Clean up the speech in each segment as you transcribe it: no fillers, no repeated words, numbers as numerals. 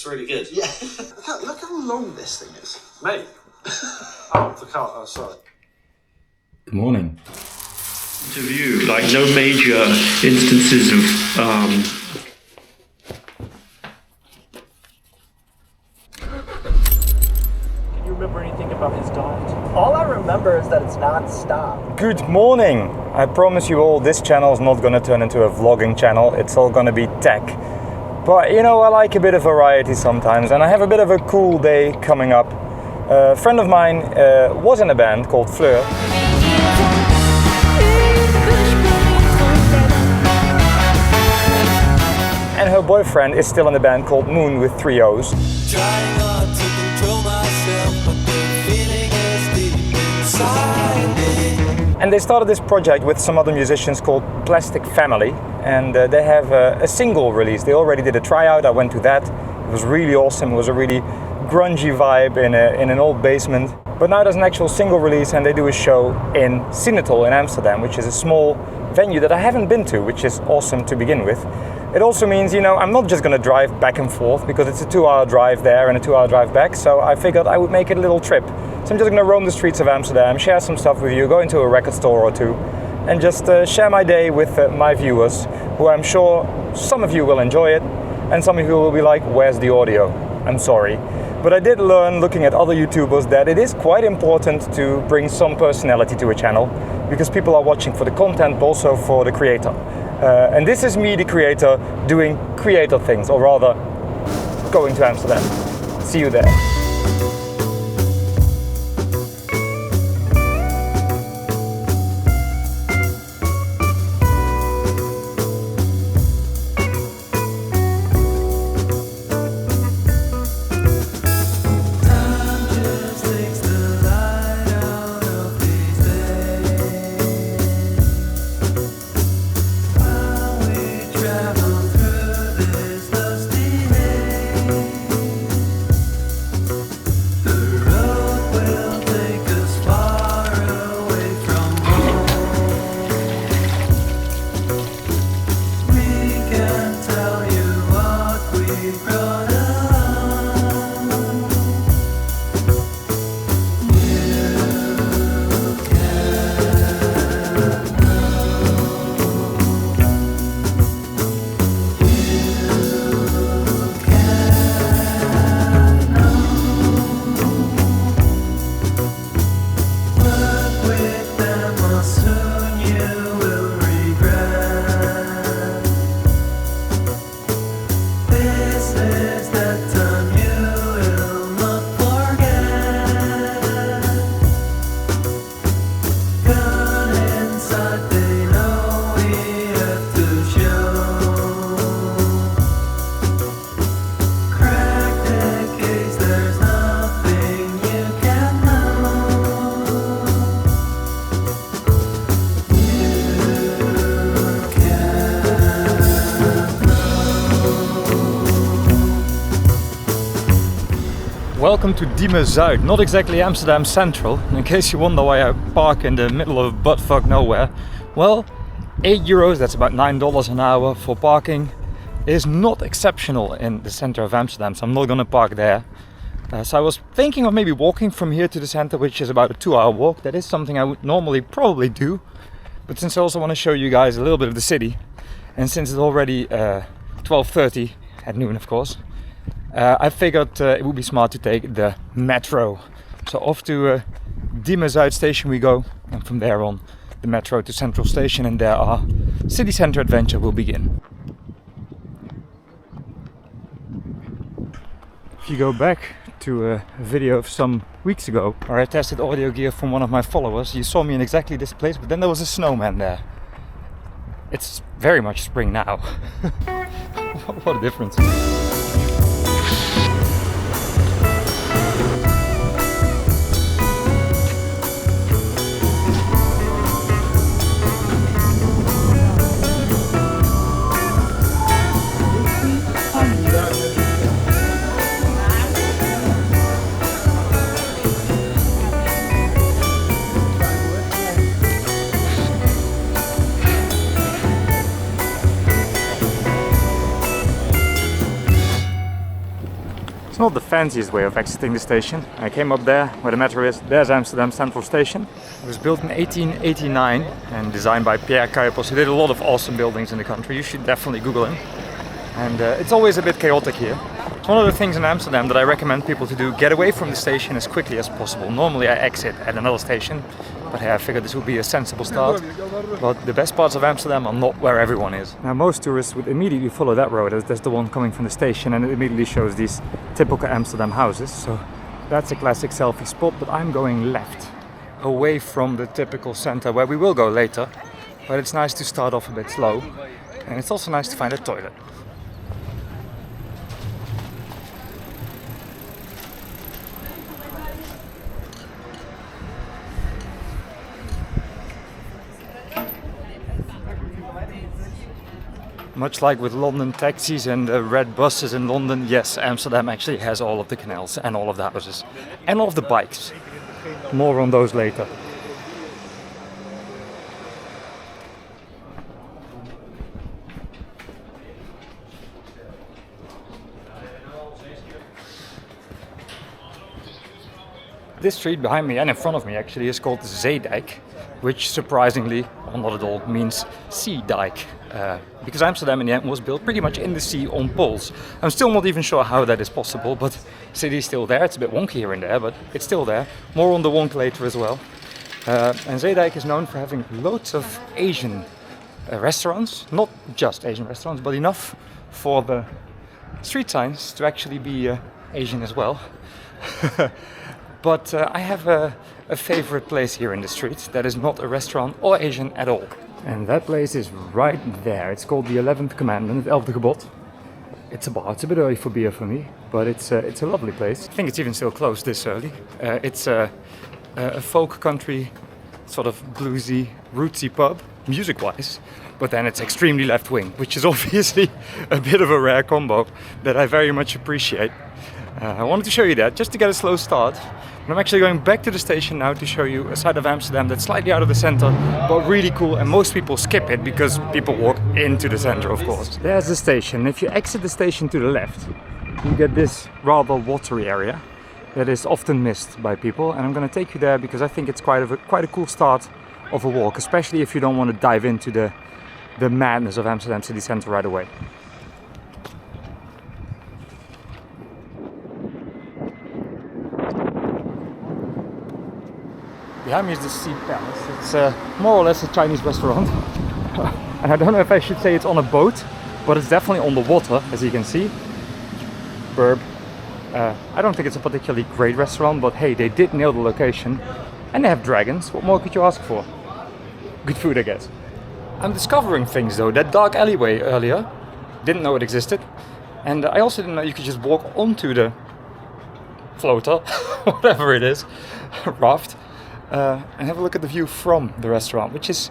It's really good. Yeah. Look how long this thing is. Mate. Oh, the car. Oh, sorry. Good morning. Interview, like no major instances of Can you remember anything about his diet? All I remember is that it's non-stop. Good morning. I promise you all, this channel is not going to turn into a vlogging channel. It's all going to be tech. But you know, I like a bit of variety sometimes, and I have a bit of a cool day coming up. A friend of mine was in a band called Fleur. And her boyfriend is still in a band called Moon with 3 O's. Trying not to control myself, but the feeling is deep inside me. And they started this project with some other musicians called Plastic Family, and they have a single release. They already did a tryout. I went to that. It was really awesome. It was a really grungy vibe in an old basement. But now there's an actual single release, and they do a show in Sinatol in Amsterdam, which is a small venue that I haven't been to, which is awesome to begin with. It also means, you know, I'm not just going to drive back and forth because it's a 2-hour drive there and a 2-hour drive back. So I figured I would make it a little trip. So I'm just going to roam the streets of Amsterdam, share some stuff with you, go into a record store or two, and just share my day with my viewers, who I'm sure some of you will enjoy it, and some of you will be like, where's the audio? I'm sorry. But I did learn, looking at other YouTubers, that it is quite important to bring some personality to a channel, because people are watching for the content, but also for the creator. And this is me, the creator, doing creator things, or rather, going to Amsterdam. See you there. Welcome to Diemen Zuid, not exactly Amsterdam Central. In case you wonder why I park in the middle of buttfuck nowhere. Well, €8, that's about $9 an hour for parking, is not exceptional in the center of Amsterdam, so I'm not gonna park there. So I was thinking of maybe walking from here to the center, which is about a 2-hour walk. That is something I would normally probably do. But since I also want to show you guys a little bit of the city, and since it's already 12:30 at noon, of course, I figured it would be smart to take the metro. So off to Diemen Zuid station we go, and from there on the metro to Central Station, and there our city center adventure will begin. If you go back to a video of some weeks ago where I tested audio gear from one of my followers, you saw me in exactly this place, but then there was a snowman there. It's very much spring now. What a difference. not the fanciest way of exiting the station. I came up there where the metro is. There's Amsterdam Central Station. It was built in 1889 and designed by Pierre Cuypers, who did a lot of awesome buildings in the country. You should definitely Google him. And it's always a bit chaotic here. It's one of the things in Amsterdam that I recommend people to do. Get away from the station as quickly as possible. Normally I exit at another station, but hey, I figured this would be a sensible start. But the best parts of Amsterdam are not where everyone is. Now most tourists would immediately follow that road, as that's the one coming from the station, and it immediately shows these typical Amsterdam houses. So that's a classic selfie spot, but I'm going left, away from the typical center where we will go later. But it's nice to start off a bit slow, and it's also nice to find a toilet. Much like with London taxis and red buses in London, yes, Amsterdam actually has all of the canals and all of the houses and all of the bikes. More on those later. This street behind me and in front of me actually is called Zeedijk, which surprisingly, or not at all, means sea dike. Because Amsterdam in the end was built pretty much in the sea on poles. I'm still not even sure how that is possible, but the city is still there. It's a bit wonky here and there, but it's still there. More on the wonk later as well. And Zeedijk is known for having loads of Asian restaurants. Not just Asian restaurants, but enough for the street signs to actually be Asian as well. But I have a favorite place here in the street that is not a restaurant or Asian at all. And that place is right there. It's called the 11th Commandment, het 11e gebod. It's a bar. It's a bit early for beer for me, but it's a lovely place. I think it's even still closed this early. It's a folk country, sort of bluesy, rootsy pub, music-wise. But then it's extremely left-wing, which is obviously a bit of a rare combo that I very much appreciate. I wanted to show you that, just to get a slow start. And I'm actually going back to the station now to show you a side of Amsterdam that's slightly out of the center, but really cool, and most people skip it because people walk into the center, of course. There's the station. If you exit the station to the left, you get this rather watery area that is often missed by people, and I'm going to take you there because I think it's quite a cool start of a walk, especially if you don't want to dive into the madness of Amsterdam city center right away. Behind me is the Sea Palace. It's more or less a Chinese restaurant. And I don't know if I should say it's on a boat, but it's definitely on the water, as you can see. Burb. I don't think it's a particularly great restaurant, but hey, they did nail the location. And they have dragons. What more could you ask for? Good food, I guess. I'm discovering things though. That dark alleyway earlier, didn't know it existed. And I also didn't know you could just walk onto the floater, whatever it is, raft. And have a look at the view from the restaurant, which is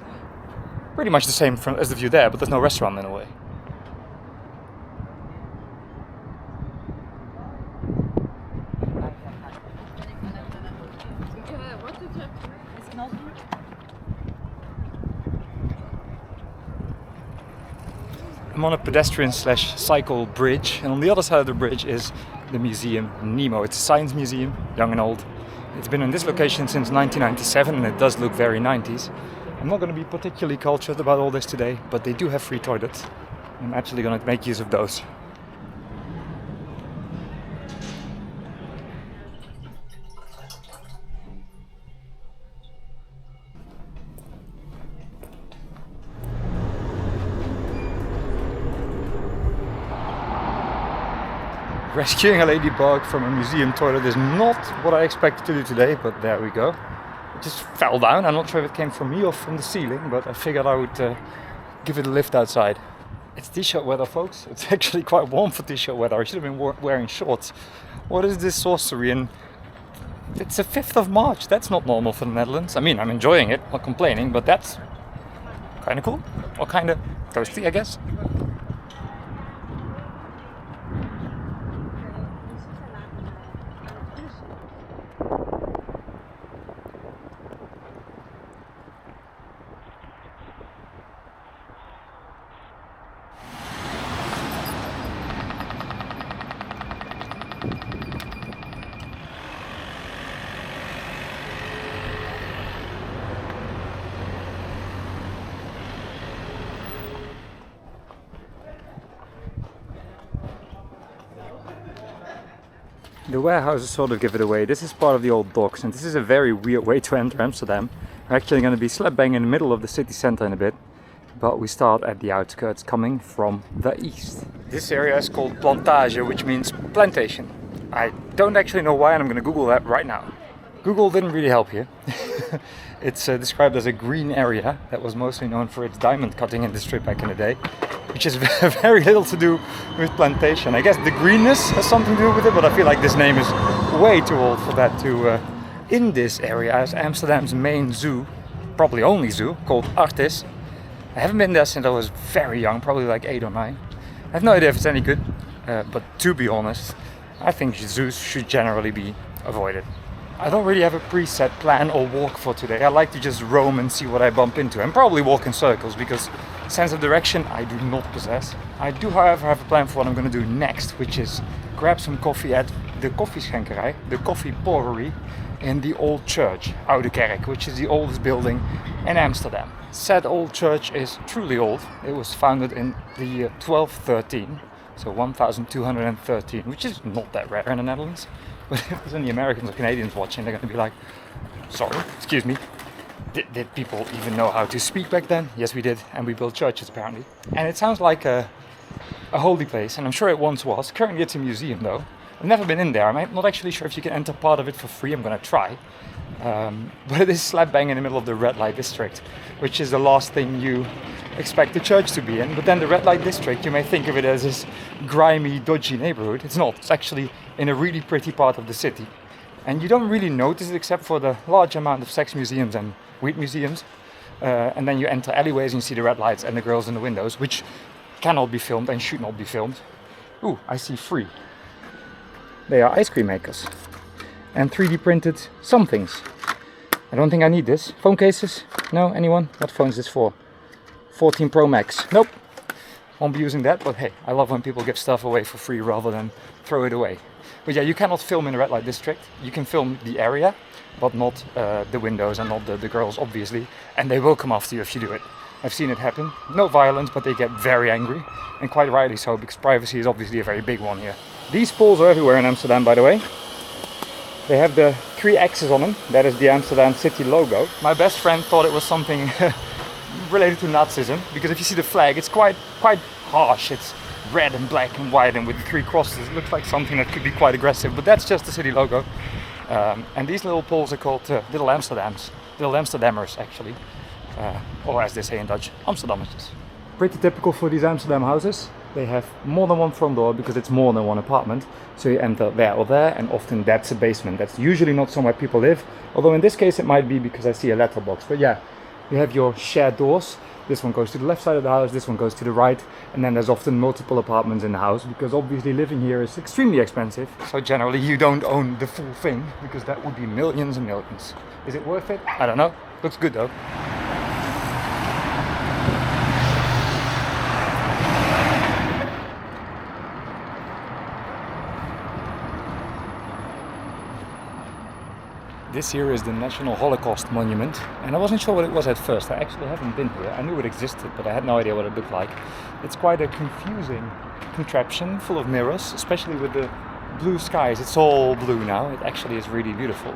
pretty much the same as the view there, but there's no restaurant in a way. I'm on a pedestrian/cycle bridge, and on the other side of the bridge is the museum Nemo. It's a science museum, young and old. It's been in this location since 1997 and it does look very 90s. I'm not going to be particularly cultured about all this today, but they do have free toilets. I'm actually going to make use of those. Rescuing a ladybug from a museum toilet is not what I expected to do today, but there we go. It just fell down. I'm not sure if it came from me or from the ceiling, but I figured I would give it a lift outside. It's t-shirt weather, folks. It's actually quite warm for t-shirt weather. I should have been wearing shorts. What is this sorcery? And it's the 5th of March. That's not normal for the Netherlands. I mean, I'm enjoying it, not complaining, but that's kind of cool. Or kind of toasty, I guess. The warehouses sort of give it away. This is part of the old docks, and this is a very weird way to enter Amsterdam. We're actually going to be slap bang in the middle of the city center in a bit, but we start at the outskirts coming from the east. This area is called Plantage, which means plantation. I don't actually know why, and I'm going to Google that right now. Google didn't really help here. It's described as a green area that was mostly known for its diamond cutting industry back in the day, which is very little to do with plantation. I guess the greenness has something to do with it, but I feel like this name is way too old for that to... In this area is Amsterdam's main zoo, probably only zoo, called Artis. I haven't been there since I was very young, probably like 8 or 9. I have no idea if it's any good, but to be honest, I think zoos should generally be avoided. I don't really have a preset plan or walk for today. I like to just roam and see what I bump into, and probably walk in circles, because sense of direction I do not possess. I do, however, have a plan for what I'm going to do next, which is grab some coffee at the koffieschenkerij, the coffee pourery, in the old church, Oude Kerk, which is the oldest building in Amsterdam. Said old church is truly old. It was founded in the year 1213, so 1213, which is not that rare in the Netherlands. But if there's any Americans or Canadians watching, they're going to be like, sorry, excuse me, did people even know how to speak back then? Yes, we did, and we built churches apparently. And it sounds like a holy place, and I'm sure it once was. Currently it's a museum though. I've never been in there. I'm not actually sure if you can enter part of it for free. I'm going to try. But it is slap bang in the middle of the red light district, which is the last thing you expect the church to be in. But then the red light district, you may think of it as this grimy, dodgy neighborhood. It's not. It's actually in a really pretty part of the city. And you don't really notice it except for the large amount of sex museums and weed museums. And then you enter alleyways and you see the red lights and the girls in the windows, which cannot be filmed and should not be filmed. Ooh, I see 3. They are ice cream makers and 3D printed somethings. I don't think I need this. Phone cases? No? Anyone? What phone is this for? 14 Pro Max. Nope. Won't be using that, but hey, I love when people give stuff away for free rather than throw it away. But yeah, you cannot film in the red light district. You can film the area, but not the windows and not the girls, obviously. And they will come after you if you do it. I've seen it happen. No violence, but they get very angry. And quite rightly so, because privacy is obviously a very big one here. These poles are everywhere in Amsterdam, by the way. They have the 3 X's on them. That is the Amsterdam city logo. My best friend thought it was something related to Nazism, because if you see the flag, it's quite harsh. It's red and black and white, and with the 3 crosses, it looks like something that could be quite aggressive. But that's just the city logo. And these little poles are called Little Amsterdammers, actually. Or as they say in Dutch, Amsterdammers. Pretty typical for these Amsterdam houses. They have more than one front door because it's more than one apartment. So you enter there or there, and often that's a basement. That's usually not somewhere people live. Although in this case it might be, because I see a letterbox. But yeah, you have your shared doors. This one goes to the left side of the house, this one goes to the right. And then there's often multiple apartments in the house, because obviously living here is extremely expensive. So generally you don't own the full thing, because that would be millions and millions. Is it worth it? I don't know. Looks good though. This here is the National Holocaust Monument, and I wasn't sure what it was at first. I actually haven't been here. I knew it existed, but I had no idea what it looked like. It's quite a confusing contraption, full of mirrors, especially with the blue skies. It's all blue now. It actually is really beautiful.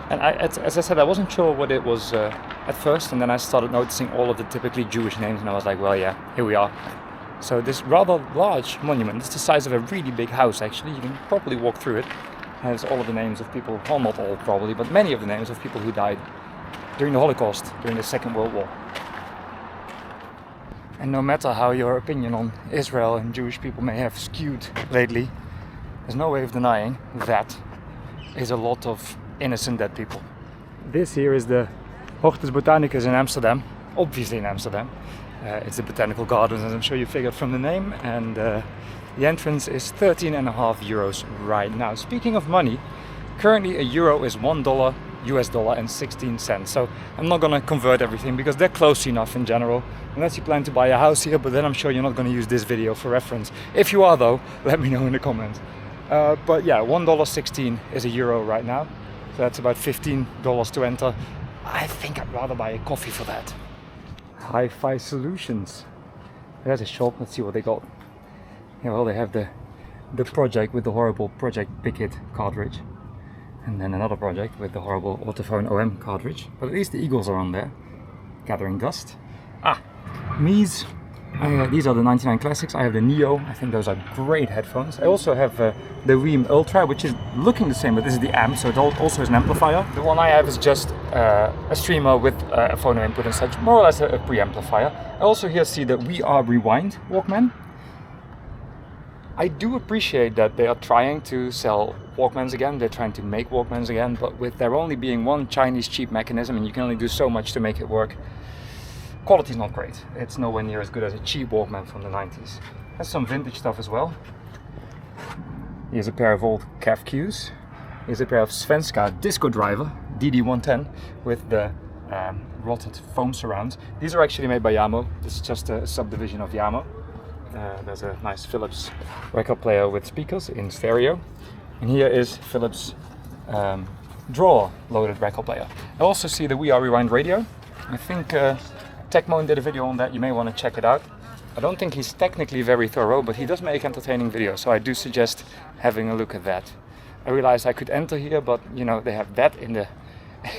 And as I said, I wasn't sure what it was at first, and then I started noticing all of the typically Jewish names, and I was like, well, yeah, here we are. So this rather large monument, it's the size of a really big house actually. You can probably walk through it. Has all of the names of people, well, not all probably, but many of the names of people who died during the Holocaust, during the Second World War. And no matter how your opinion on Israel and Jewish people may have skewed lately, there's no way of denying that is a lot of innocent dead people. This here is the Hortus Botanicus in Amsterdam, obviously in Amsterdam. It's the botanical gardens, as I'm sure you figured from the name, and the entrance is 13.5 euros right now. Speaking of money, currently a euro is $1 US dollar and 16 cents. So I'm not gonna convert everything because they're close enough in general, unless you plan to buy a house here, but then I'm sure you're not gonna use this video for reference. If you are though, let me know in the comments. But yeah, $1.16 is a euro right now. So that's about $15 to enter. I think I'd rather buy a coffee for that. Hi-Fi Solutions. There's a shop, let's see what they got. Yeah, well, they have the the project with the horrible Project Picket cartridge, and then another project with the horrible Autophone OM cartridge. But at least the Eagles are on there, gathering dust. Mies. These are the 99 Classics. I have the Neo. I think those are great headphones. I also have the Rheem Ultra, which is looking the same, but this is the amp, so it also has an amplifier. The one I have is just a streamer with a phono input and such, more or less a preamplifier. I also here see the We Are Rewind Walkman. I do appreciate that they are trying to sell Walkmans again, they're trying to make Walkmans again, but with there only being one Chinese cheap mechanism and you can only do so much to make it work, quality's not great. It's nowhere near as good as a cheap Walkman from the 90s. Has some vintage stuff as well. Here's a pair of old CAF cues. Here's a pair of Svenska Disco Driver DD110 with the rotted foam surrounds. These are actually made by Yamo. This is just a subdivision of Yamo. There's a nice Philips record player with speakers in stereo. And here is Philips drawer loaded record player. I also see the We Are Rewind radio. I think Techmoan did a video on that, you may want to check it out. I don't think he's technically very thorough, but he does make entertaining videos, so I do suggest having a look at that. I realized I could enter here, but you know, they have that in the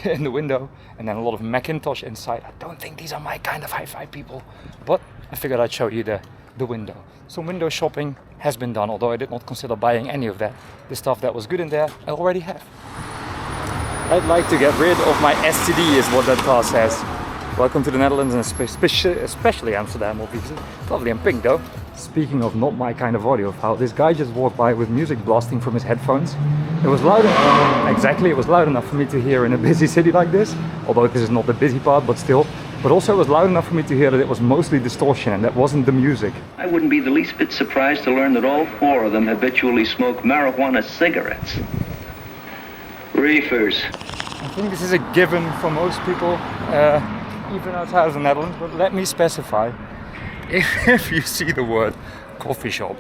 in the window, and then a lot of Macintosh inside. I don't think these are my kind of hi-fi people, but I figured I'd show you the window. Some window shopping has been done, although I did not consider buying any of that. The stuff that was good in there, I already have. I'd like to get rid of my STD, is what that car says. Welcome to the Netherlands, and especially Amsterdam, obviously. Lovely and pink though. Speaking of not my kind of audiophile, this guy just walked by with music blasting from his headphones. It was loud enough, exactly, it was loud enough for me to hear in a busy city like this. Although this is not the busy part, but still. But also it was loud enough for me to hear that it was mostly distortion and that wasn't the music. I wouldn't be the least bit surprised to learn that all four of them habitually smoke marijuana cigarettes. Reefers. I think this is a given for most people, even outside of the Netherlands, but let me specify. If you see the word coffee shop,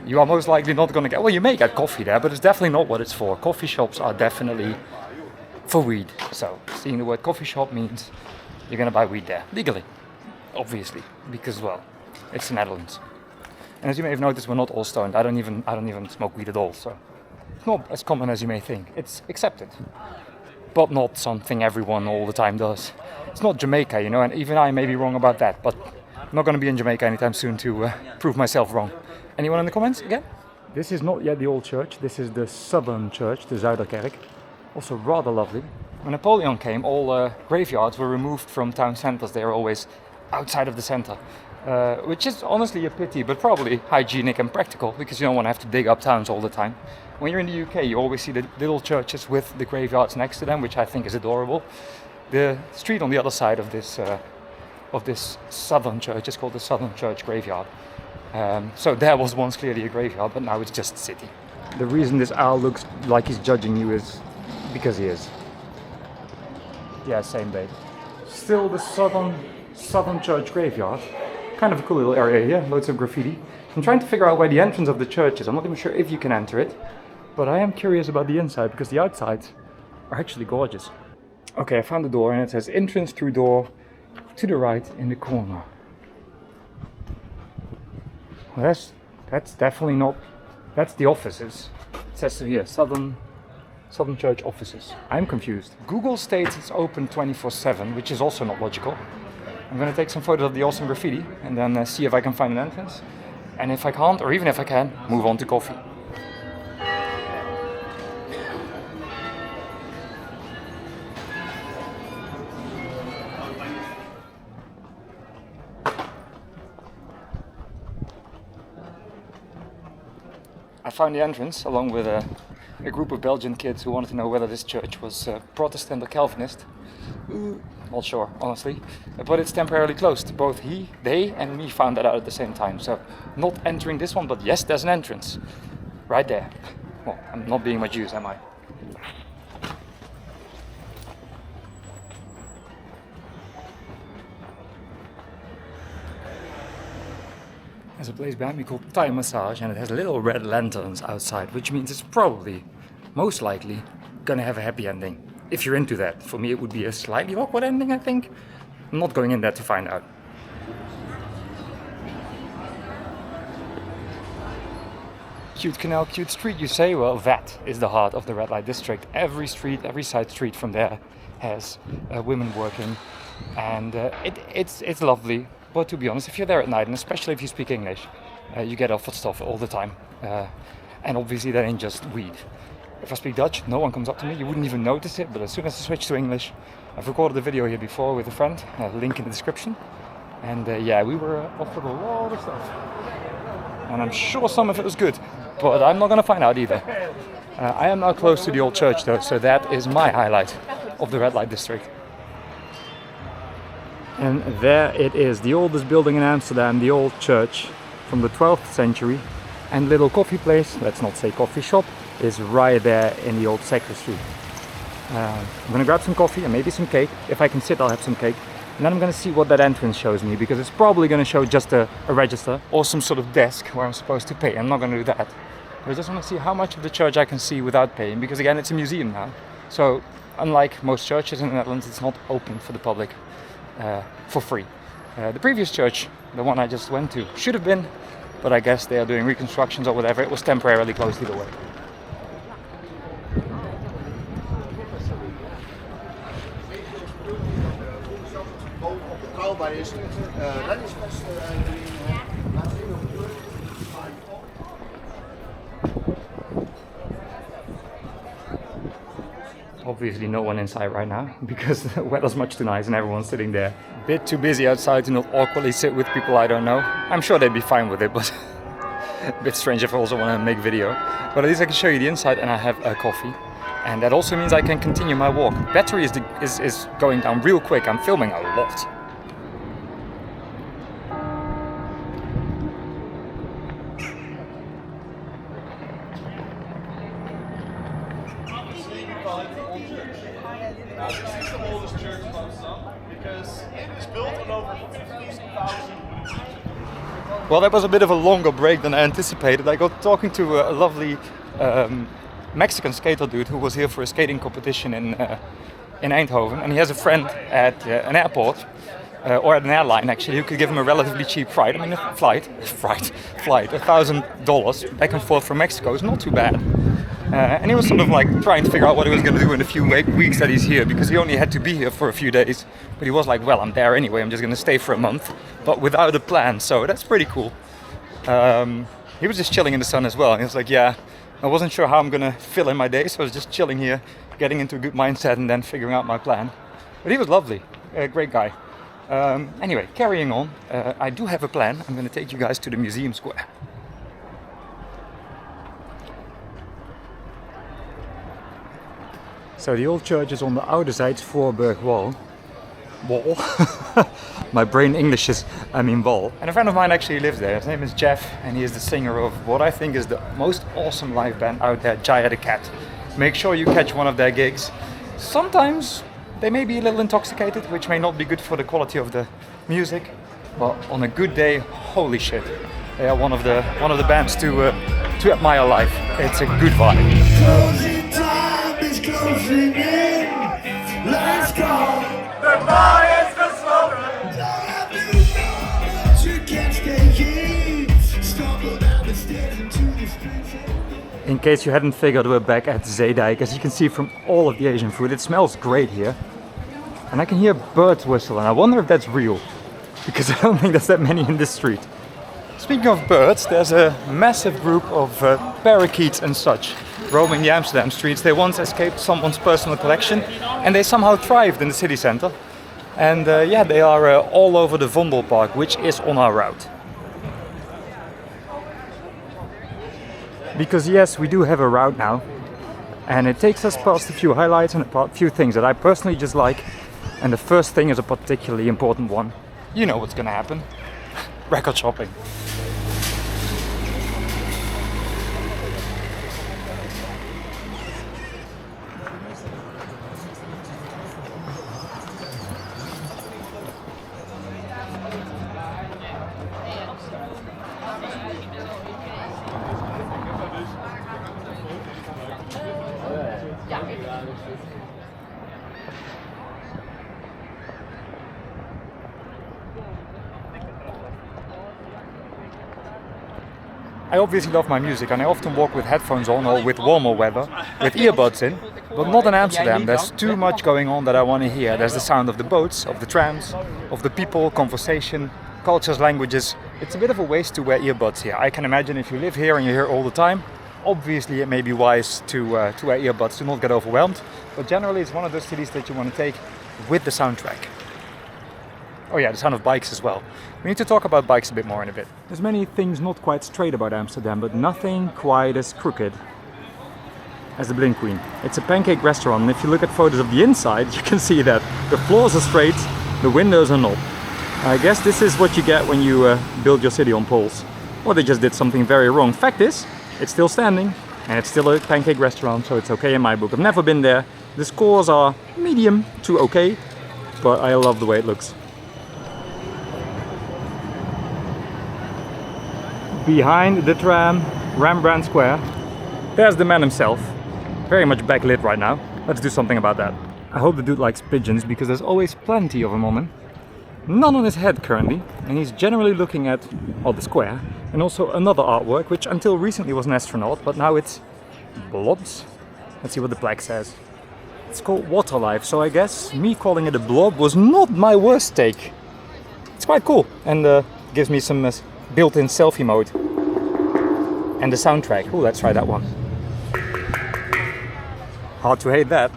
you are most likely not going to get, well, you may get coffee there, but it's definitely not what it's for. Coffee shops are definitely for weed. So seeing the word coffee shop means you're going to buy weed there, legally, obviously, because, well, it's the Netherlands. And as you may have noticed, we're not all stoned. I don't even smoke weed at all, so it's not as common as you may think. It's accepted, but not something everyone all the time does. It's not Jamaica, you know, and even I may be wrong about that, but I'm not going to be in Jamaica anytime soon to prove myself wrong. Anyone in the comments again? This is not yet the old church. This is the southern church, the Zuiderkerk. Also rather lovely. When Napoleon came, all graveyards were removed from town centers. They were always outside of the center, which is honestly a pity, but probably hygienic and practical because you don't want to have to dig up towns all the time. When you're in the UK, you always see the little churches with the graveyards next to them, which I think is adorable. The street on the other side of this southern church is called the Southern Church Graveyard. So there was once clearly a graveyard, but now it's just city. The reason this owl looks like he's judging you is because he is. Yeah, same babe. Still the Southern Church Graveyard. Kind of a cool little area here, loads of graffiti. I'm trying to figure out where the entrance of the church is. I'm not even sure if you can enter it, but I am curious about the inside because the outsides are actually gorgeous. Okay, I found the door and it says entrance through door to the right in the corner. Well, that's definitely not, that's the offices. It says here, Southern Church offices. I'm confused. Google states it's open 24/7, which is also not logical. I'm gonna take some photos of the awesome graffiti and then see if I can find an entrance. And if I can't, or even if I can, move on to coffee. I found the entrance along with a group of Belgian kids who wanted to know whether this church was Protestant or Calvinist. Not sure, honestly, but it's temporarily closed. Both they and me found that out at the same time, so not entering this one, but yes, there's an entrance right there. Well, I'm not being my Jews, am I? There's a place behind me called Thai Massage, and it has little red lanterns outside, which means it's probably, most likely, gonna have a happy ending. If you're into that. For me it would be a slightly awkward ending, I think. I'm not going in there to find out. Cute canal, cute street, you say? Well, that is the heart of the red light district. Every street, every side street from there has women working, and it's lovely. But to be honest, if you're there at night, and especially if you speak English, you get offered stuff all the time. And obviously that ain't just weed. If I speak Dutch, no one comes up to me, you wouldn't even notice it, but as soon as I switch to English, I've recorded a video here before with a friend, link in the description, and yeah, we were offered a lot of stuff. And I'm sure some of it was good, but I'm not gonna find out either. I am now close to the old church though, so that is my highlight of the red light district. And there it is, the oldest building in Amsterdam, the old church from the 12th century. And little coffee place, let's not say coffee shop, is right there in the old sacristy. I'm gonna grab some coffee and maybe some cake. If I can sit, I'll have some cake. And then I'm gonna see what that entrance shows me, because it's probably gonna show just a register or some sort of desk where I'm supposed to pay. I'm not gonna do that. But I just wanna see how much of the church I can see without paying, because again, it's a museum now. So unlike most churches in the Netherlands, it's not open for the public for free. The previous church, the one I just went to, should have been, but I guess they are doing reconstructions or whatever. It was temporarily closed either way. Obviously no one inside right now because the weather's much too nice and everyone's sitting there. Bit too busy outside to not awkwardly sit with people I don't know. I'm sure they'd be fine with it, but a bit strange if I also want to make video. But at least I can show you the inside, and I have a coffee. And that also means I can continue my walk. Battery is going down real quick. I'm filming a lot. This is the oldest church in Amsterdam because it is built on over 15,000. Well, that was a bit of a longer break than I anticipated. I got talking to a lovely Mexican skater dude who was here for a skating competition in Eindhoven, and he has a friend at an airport or at an airline actually who could give him a relatively cheap flight. I mean, a flight, $1,000 back and forth from Mexico is not too bad. And he was sort of like trying to figure out what he was going to do in the few weeks that he's here, because he only had to be here for a few days. But he was like, well, I'm there anyway, I'm just going to stay for a month, but without a plan, so that's pretty cool. He was just chilling in the sun as well, and he was like, yeah, I wasn't sure how I'm going to fill in my day, so I was just chilling here, getting into a good mindset and then figuring out my plan. But he was lovely, a great guy. Anyway, carrying on, I do have a plan. I'm going to take you guys to the museum square. So the old church is on the outer side, Voorburg wall. My brain Englishes, I mean wall. And a friend of mine actually lives there. His name is Jeff, and he is the singer of what I think is the most awesome live band out there, Jaya the Cat. Make sure you catch one of their gigs. Sometimes they may be a little intoxicated, which may not be good for the quality of the music. But on a good day, holy shit, they are one of the bands to admire live. It's a good vibe. Closing time is closing in. Let's go. Goodbye is the slogan. Don't have to know that you can't stay here. Stumble down the stairs into the streets. In case you hadn't figured, we're back at Zeedijk. As you can see from all of the Asian food, it smells great here. And I can hear birds whistle, and I wonder if that's real, because I don't think there's that many in this street. Speaking of birds, there's a massive group of parakeets and such roaming the Amsterdam streets. They once escaped someone's personal collection, and they somehow thrived in the city center. And yeah, they are all over the Vondelpark, which is on our route. Because yes, we do have a route now, and it takes us past a few highlights and a few things that I personally just like. And the first thing is a particularly important one. You know what's gonna happen. Record shopping. I obviously love my music and I often walk with headphones on or with warmer weather, with earbuds in, but not in Amsterdam. There's too much going on that I want to hear. There's the sound of the boats, of the trams, of the people, conversation, cultures, languages. It's a bit of a waste to wear earbuds here. I can imagine if you live here and you're here all the time, obviously it may be wise to wear earbuds to not get overwhelmed, but generally it's one of those cities that you want to take with the soundtrack. Oh yeah, the sound of bikes as well. We need to talk about bikes a bit more in a bit. There's many things not quite straight about Amsterdam, but nothing quite as crooked as the Blink Queen. It's a pancake restaurant, and if you look at photos of the inside, you can see that the floors are straight, the windows are not. I guess this is what you get when you build your city on poles. Or they just did something very wrong. Fact is, it's still standing, and it's still a pancake restaurant, so it's okay in my book. I've never been there. The scores are medium to okay, but I love the way it looks. Behind the tram, Rembrandt Square, there's the man himself. Very much backlit right now. Let's do something about that. I hope the dude likes pigeons because there's always plenty of them on him. None on his head currently, and he's generally looking at the square and also another artwork which until recently was an astronaut, but now it's blobs. Let's see what the plaque says. It's called Water Life, so I guess me calling it a blob was not my worst take. It's quite cool and gives me some built-in selfie mode. And the soundtrack. Ooh, let's try that one. Hard to hate that.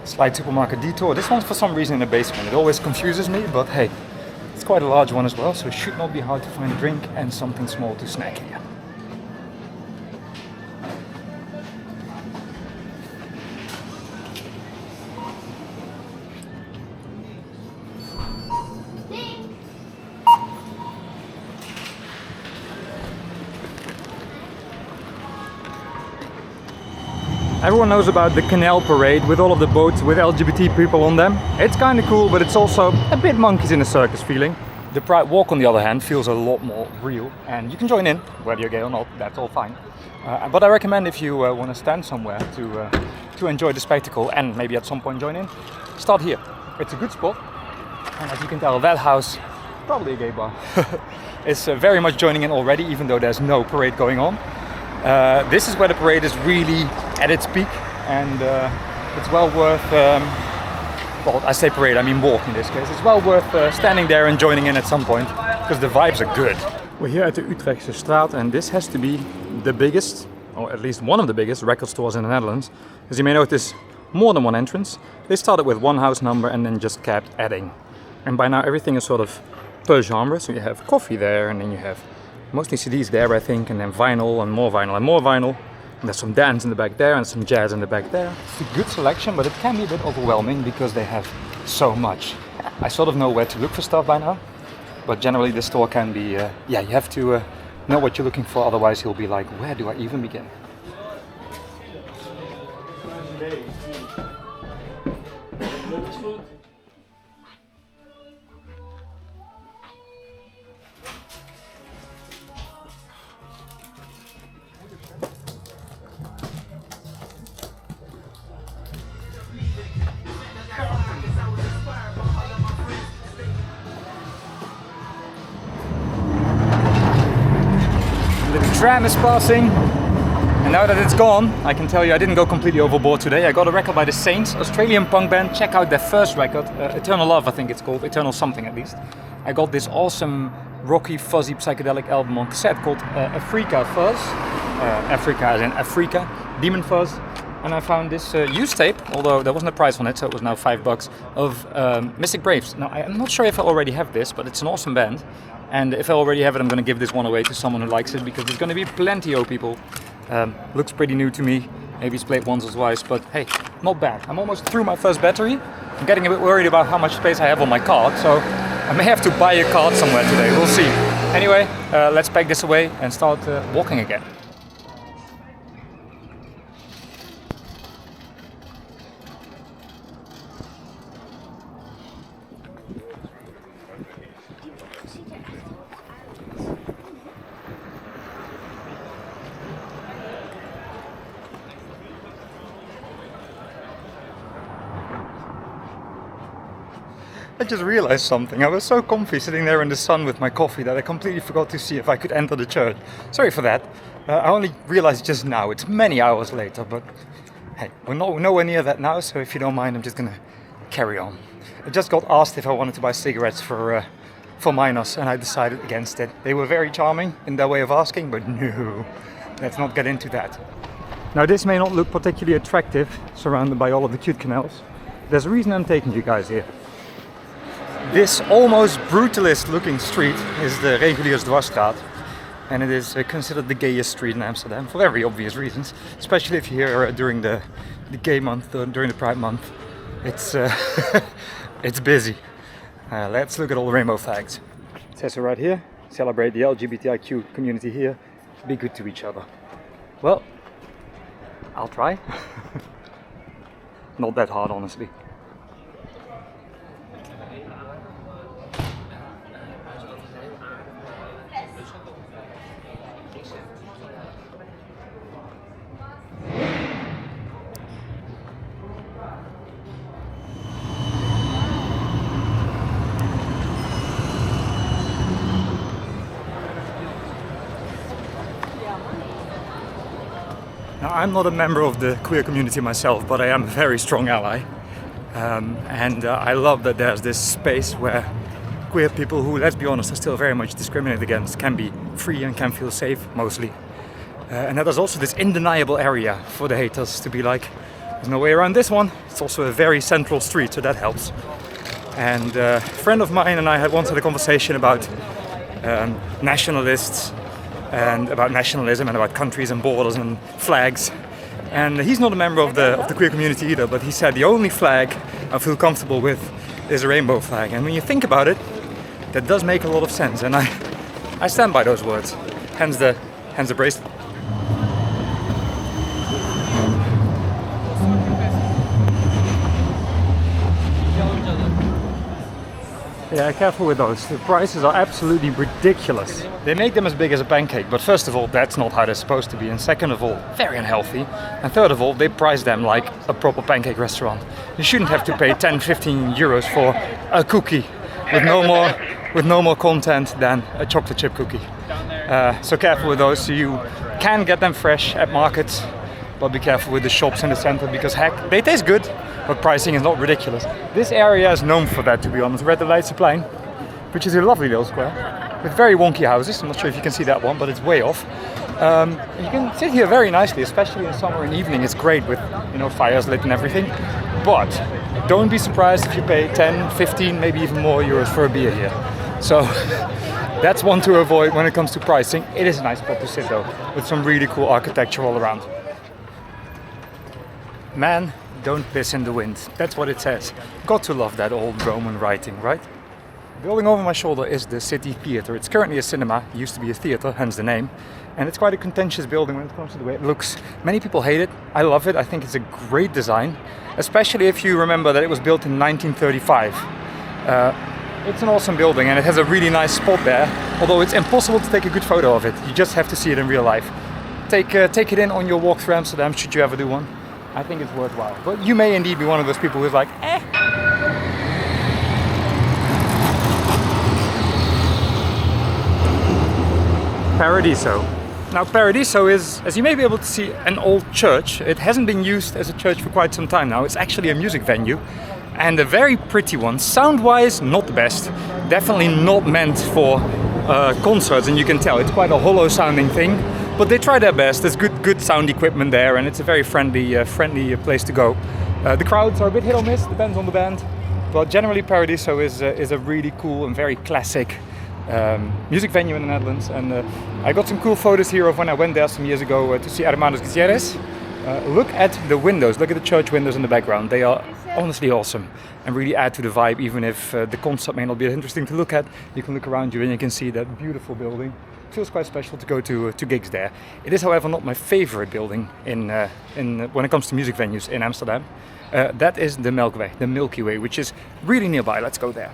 Slight supermarket detour. This one's for some reason in the basement. It always confuses me, but hey, it's quite a large one as well, so it should not be hard to find a drink and something small to snack here. Everyone knows about the canal parade with all of the boats with LGBT people on them. It's kind of cool, but it's also a bit monkeys in a circus feeling. The Pride Walk, on the other hand, feels a lot more real, and you can join in, whether you're gay or not, that's all fine. But I recommend if you want to stand somewhere to enjoy the spectacle and maybe at some point join in, start here. It's a good spot, and as you can tell, that house, probably a gay bar, is very much joining in already, even though there's no parade going on. This is where the parade is really at its peak, and it's well worth, well, I say parade, I mean walk in this case. It's well worth standing there and joining in at some point, because the vibes are good. We're here at the Utrechtse Straat, and this has to be the biggest, or at least one of the biggest record stores in the Netherlands. As you may notice, more than one entrance. They started with one house number and then just kept adding. And by now everything is sort of per genre, so you have coffee there, and then you have mostly CDs there, I think, and then vinyl and more vinyl and more vinyl. And there's some dance in the back there and some jazz in the back there. It's a good selection, but it can be a bit overwhelming because they have so much. I sort of know where to look for stuff by now, but generally the store can be, yeah, you have to know what you're looking for, otherwise you'll be like, where do I even begin? The tram is passing, and now that it's gone, I can tell you I didn't go completely overboard today. I got a record by the Saints, Australian punk band. Check out their first record, Eternal Love I think it's called, Eternal something at least. I got this awesome rocky fuzzy psychedelic album on cassette called Africa Fuzz, Africa as in Africa, Demon Fuzz. And I found this used tape, although there wasn't a price on it, so it was now $5, of Mystic Braves. Now I'm not sure if I already have this, but it's an awesome band. And if I already have it, I'm going to give this one away to someone who likes it, because there's going to be plenty of people. Looks pretty new to me. Maybe it's played once or twice, but hey, not bad. I'm almost through my first battery. I'm getting a bit worried about how much space I have on my card, so I may have to buy a card somewhere today. We'll see. Anyway, let's pack this away and start walking again. I just realized something. I was so comfy sitting there in the sun with my coffee that I completely forgot to see if I could enter the church. Sorry for that. I only realized just now. It's many hours later, but hey, we're nowhere near that now, so if you don't mind, I'm just gonna carry on. I just got asked if I wanted to buy cigarettes for minors, and I decided against it. They were very charming in their way of asking, but no, let's not get into that. Now, this may not look particularly attractive, surrounded by all of the cute canals. There's a reason I'm taking you guys here. This almost brutalist looking street is the Reguliersdwarsstraat, and it is considered the gayest street in Amsterdam for very obvious reasons, especially if you're here during the gay month, during the Pride month. It's it's busy. Let's look at all the rainbow flags. It says so right here, celebrate the LGBTIQ community here, be good to each other. Well, I'll try. Not that hard, honestly. Now, I'm not a member of the queer community myself, but I am a very strong ally. I love that there's this space where queer people who, let's be honest, are still very much discriminated against can be free and can feel safe, mostly. And that there's also this undeniable area for the haters to be like, there's no way around this one. It's also a very central street, so that helps. And a friend of mine and I had once had a conversation about nationalists and about nationalism and about countries and borders and flags. And he's not a member of the queer community either, but he said the only flag I feel comfortable with is a rainbow flag. And when you think about it, that does make a lot of sense, and I stand by those words. Hence the bracelet. Yeah, careful with those. The prices are absolutely ridiculous. They make them as big as a pancake, but first of all, that's not how they're supposed to be. And second of all, very unhealthy. And third of all, they price them like a proper pancake restaurant. You shouldn't have to pay 10, 15 euros for a cookie with no more content than a chocolate chip cookie. So careful with those. So you can get them fresh at markets, but be careful with the shops in the center because heck, they taste good, but pricing is not ridiculous. This area is known for that, to be honest. We're at the Leidseplein, which is a lovely little square with very wonky houses. I'm not sure if you can see that one, but it's way off. You can sit here very nicely, especially in summer and evening. It's great with, fires lit and everything. But don't be surprised if you pay 10, 15, maybe even more euros for a beer here. So that's one to avoid when it comes to pricing. It is a nice spot to sit though, with some really cool architecture all around. Man, don't piss in the wind. That's what it says. Got to love that old Roman writing, right? Building over my shoulder is the City Theatre. It's currently a cinema, it used to be a theatre, hence the name. And it's quite a contentious building when it comes to the way it looks. Many people hate it. I love it. I think it's a great design, especially if you remember that it was built in 1935. It's an awesome building and it has a really nice spot there, although it's impossible to take a good photo of it. You just have to see it in real life. Take it in on your walk through Amsterdam, should you ever do one. I think it's worthwhile. But you may indeed be one of those people who's like, eh. Paradiso. Now Paradiso is, as you may be able to see, an old church. It hasn't been used as a church for quite some time now. It's actually a music venue, and a very pretty one. Sound-wise, not the best. Definitely not meant for concerts, and you can tell it's quite a hollow sounding thing. But they try their best. There's good sound equipment there, and it's a very friendly place to go. The crowds are a bit hit or miss, depends on the band. But generally Paradiso is a really cool and very classic music venue in the Netherlands. And I got some cool photos here of when I went there some years ago to see Hermanos Gutierrez. Look at the windows, look at the church windows in the background. They are honestly awesome and really add to the vibe, even if the concert may not be interesting to look at. You can look around you and you can see that beautiful building. It feels quite special to go to gigs there. It is, however, not my favorite building when it comes to music venues in Amsterdam. That is the Melkweg, the Milky Way, which is really nearby. Let's go there.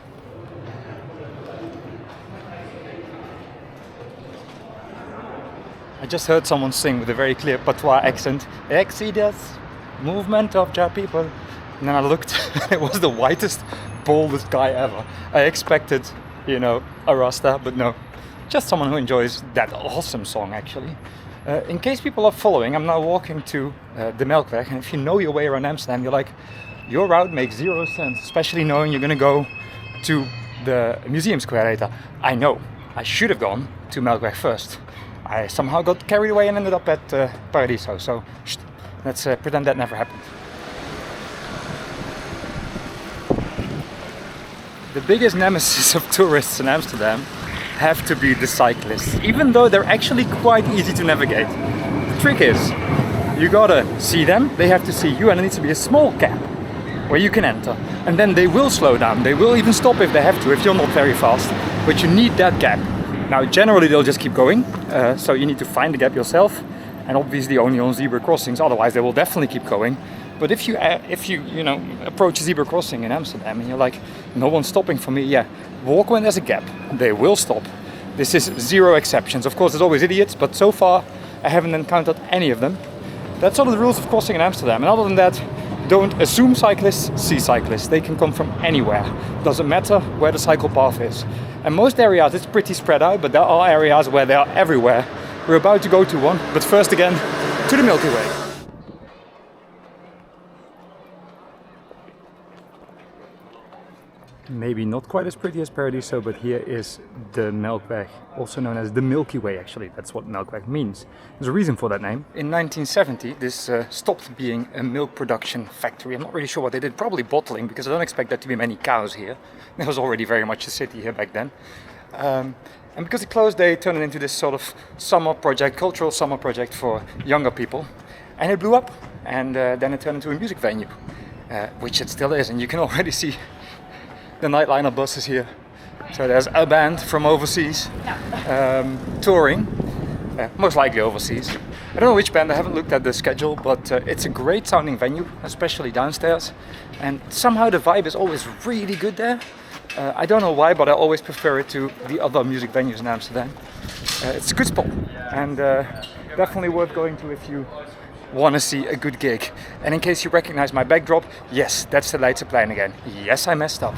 I just heard someone sing with a very clear patois accent, Exodus, movement of your people. And then I looked, it was the whitest baldest guy ever. I expected, you know, a Rasta, but no. Just someone who enjoys that awesome song, actually. In case people are following, I'm now walking to the Melkweg, and if you know your way around Amsterdam, you're like, your route makes 0 sense, especially knowing you're gonna go to the museum square later. I know, I should have gone to Melkweg first. I somehow got carried away and ended up at Paradiso, so let's pretend that never happened. The biggest nemesis of tourists in Amsterdam have to be the cyclists, even though they're actually quite easy to navigate. The trick is, you gotta see them, they have to see you, and there needs to be a small gap where you can enter. And then they will slow down, they will even stop if they have to, if you're not very fast, but you need that gap. Now generally they'll just keep going, so you need to find the gap yourself, and obviously only on zebra crossings, otherwise they will definitely keep going. But if you approach a zebra crossing in Amsterdam and you're like, no one's stopping for me, yeah, walk when there's a gap, they will stop. This is 0 exceptions. Of course there's always idiots, but so far I haven't encountered any of them. That's sort of the rules of crossing in Amsterdam, and other than that, don't assume cyclists, see cyclists. They can come from anywhere. Doesn't matter where the cycle path is. And most areas it's pretty spread out, but there are areas where they are everywhere. We're about to go to one, but first again, to the Milky Way. Maybe not quite as pretty as Paradiso, but here is the Melkweg, also known as the Milky Way actually. That's what Melkweg means. There's a reason for that name. In 1970 this stopped being a milk production factory. I'm not really sure what they did, probably bottling, because I don't expect there to be many cows here. There was already very much a city here back then. And because it closed, they turned it into this sort of summer project, cultural summer project for younger people. And it blew up, and then it turned into a music venue, which it still is, and you can already see the nightliner buses here. So there's a band from overseas touring, most likely overseas. I don't know which band, I haven't looked at the schedule, but it's a great sounding venue, especially downstairs. And somehow the vibe is always really good there. I don't know why, but I always prefer it to the other music venues in Amsterdam. It's a good spot, and definitely worth going to if you want to see a good gig. And in case you recognize my backdrop, yes, that's the Leidse Plein again. Yes, I messed up.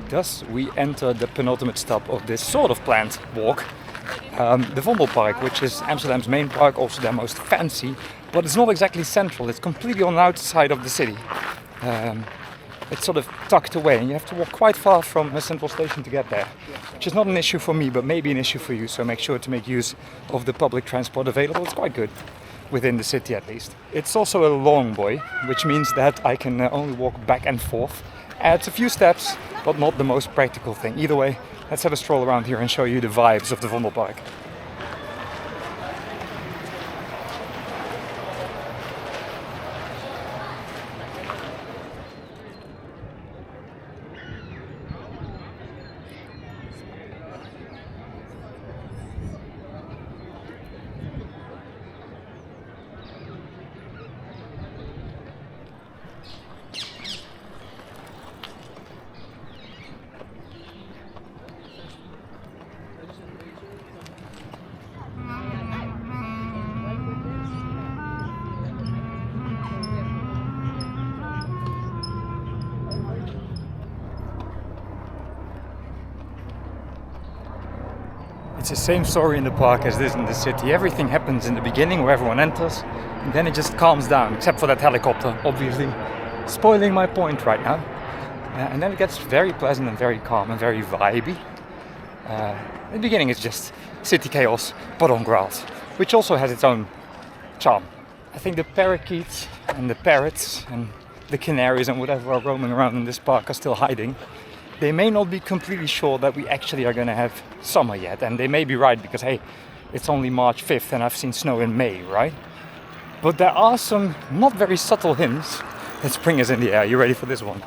Thus, we enter the penultimate stop of this sort of planned walk, the Vondelpark, which is Amsterdam's main park, also their most fancy, but it's not exactly central. It's completely on the outside of the city. It's sort of tucked away, and you have to walk quite far from a central station to get there, which is not an issue for me, but maybe an issue for you. So make sure to make use of the public transport available. It's quite good, within the city at least. It's also a long boy, which means that I can only walk back and forth. Adds a few steps, but not the most practical thing. Either way, let's have a stroll around here and show you the vibes of the Vondelpark. It's the same story in the park as it is in the city. Everything happens in the beginning where everyone enters, and then it just calms down, except for that helicopter, obviously spoiling my point right now. And then it gets very pleasant and very calm and very vibey. In the beginning it's just city chaos, but on grass, which also has its own charm. I think the parakeets and the parrots and the canaries and whatever are roaming around in this park are still hiding. They may not be completely sure that we actually are going to have summer yet, and they may be right, because hey, it's only March 5th and I've seen snow in May, right? But there are some not very subtle hints that spring is in the air. You ready for this one?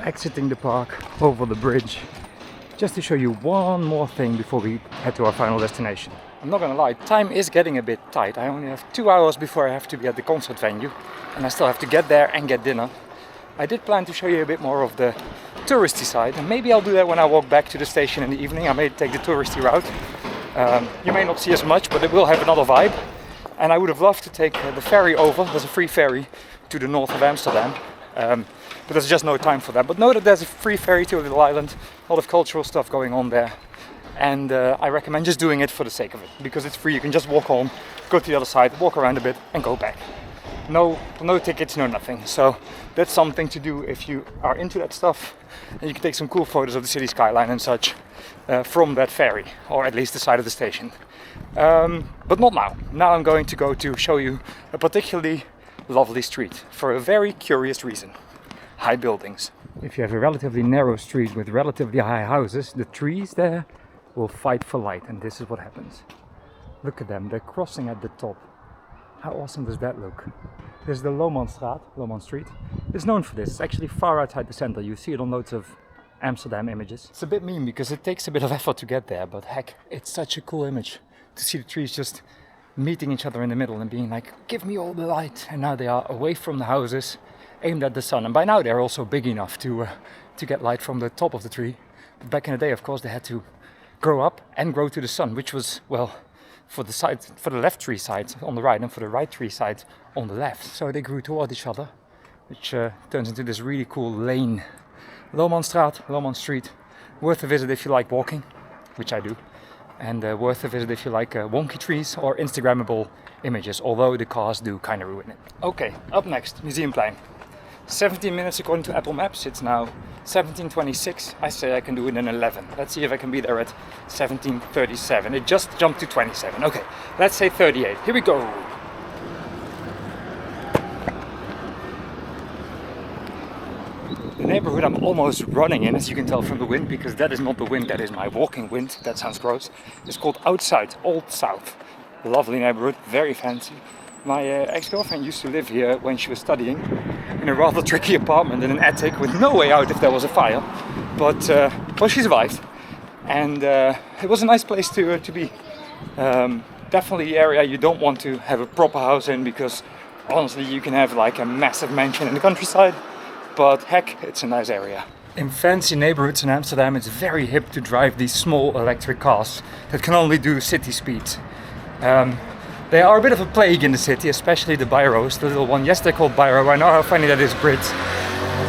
exiting the park over the bridge, just to show you one more thing before we head to our final destination. I'm not gonna lie, time is getting a bit tight. I only have 2 hours before I have to be at the concert venue, and I still have to get there and get dinner. I did plan to show you a bit more of the touristy side, and maybe I'll do that when I walk back to the station in the evening. I may take the touristy route. You may not see as much, but it will have another vibe. And I would have loved to take the ferry over. There's a free ferry to the north of Amsterdam, but there's just no time for that. But know that there's a free ferry to a little island, a lot of cultural stuff going on there. And I recommend just doing it for the sake of it, because it's free. You can just walk home, go to the other side, walk around a bit and go back. No tickets, no nothing. So that's something to do if you are into that stuff, and you can take some cool photos of the city skyline and such from that ferry, or at least the side of the station. But not now. Now I'm going to go to show you a particularly lovely street for a very curious reason. High buildings. If you have a relatively narrow street with relatively high houses, the trees there will fight for light, and this is what happens. Look at them, they're crossing at the top. How awesome does that look? This is the Lomond Street. It's known for this. It's actually far outside the center. You see it on loads of Amsterdam images. It's a bit mean because it takes a bit of effort to get there, but heck, it's such a cool image to see the trees just meeting each other in the middle and being like, give me all the light. And now they are away from the houses, aimed at the sun. And by now they're also big enough to get light from the top of the tree. But back in the day, of course, they had to grow up and grow to the sun, which was, well, for the left tree side on the right and for the right tree side on the left. So they grew toward each other, which turns into this really cool lane. Lomond Street, worth a visit if you like walking, which I do, and worth a visit if you like wonky trees or Instagrammable images, although the cars do kind of ruin it. Okay, up next, Museumplein. 17 minutes according to Apple Maps. It's now 17:26. I say I can do it in 11. Let's see if I can be there at 17:37. It just jumped to 27. Okay, let's say 38. Here we go. The neighborhood I'm almost running in, as you can tell from the wind, because that is not the wind, that is my walking wind. That sounds gross. It's called Outside, Old South. Lovely neighborhood, very fancy. My ex-girlfriend used to live here when she was studying in a rather tricky apartment in an attic with no way out if there was a fire. But well, she survived, and it was a nice place to be. Definitely the area you don't want to have a proper house in, because honestly you can have like a massive mansion in the countryside, but heck, it's a nice area. In fancy neighborhoods in Amsterdam, it's very hip to drive these small electric cars that can only do city speeds. They are a bit of a plague in the city, especially the Biros, the little one. Yes, they're called Biro. I know how funny that is, Brits.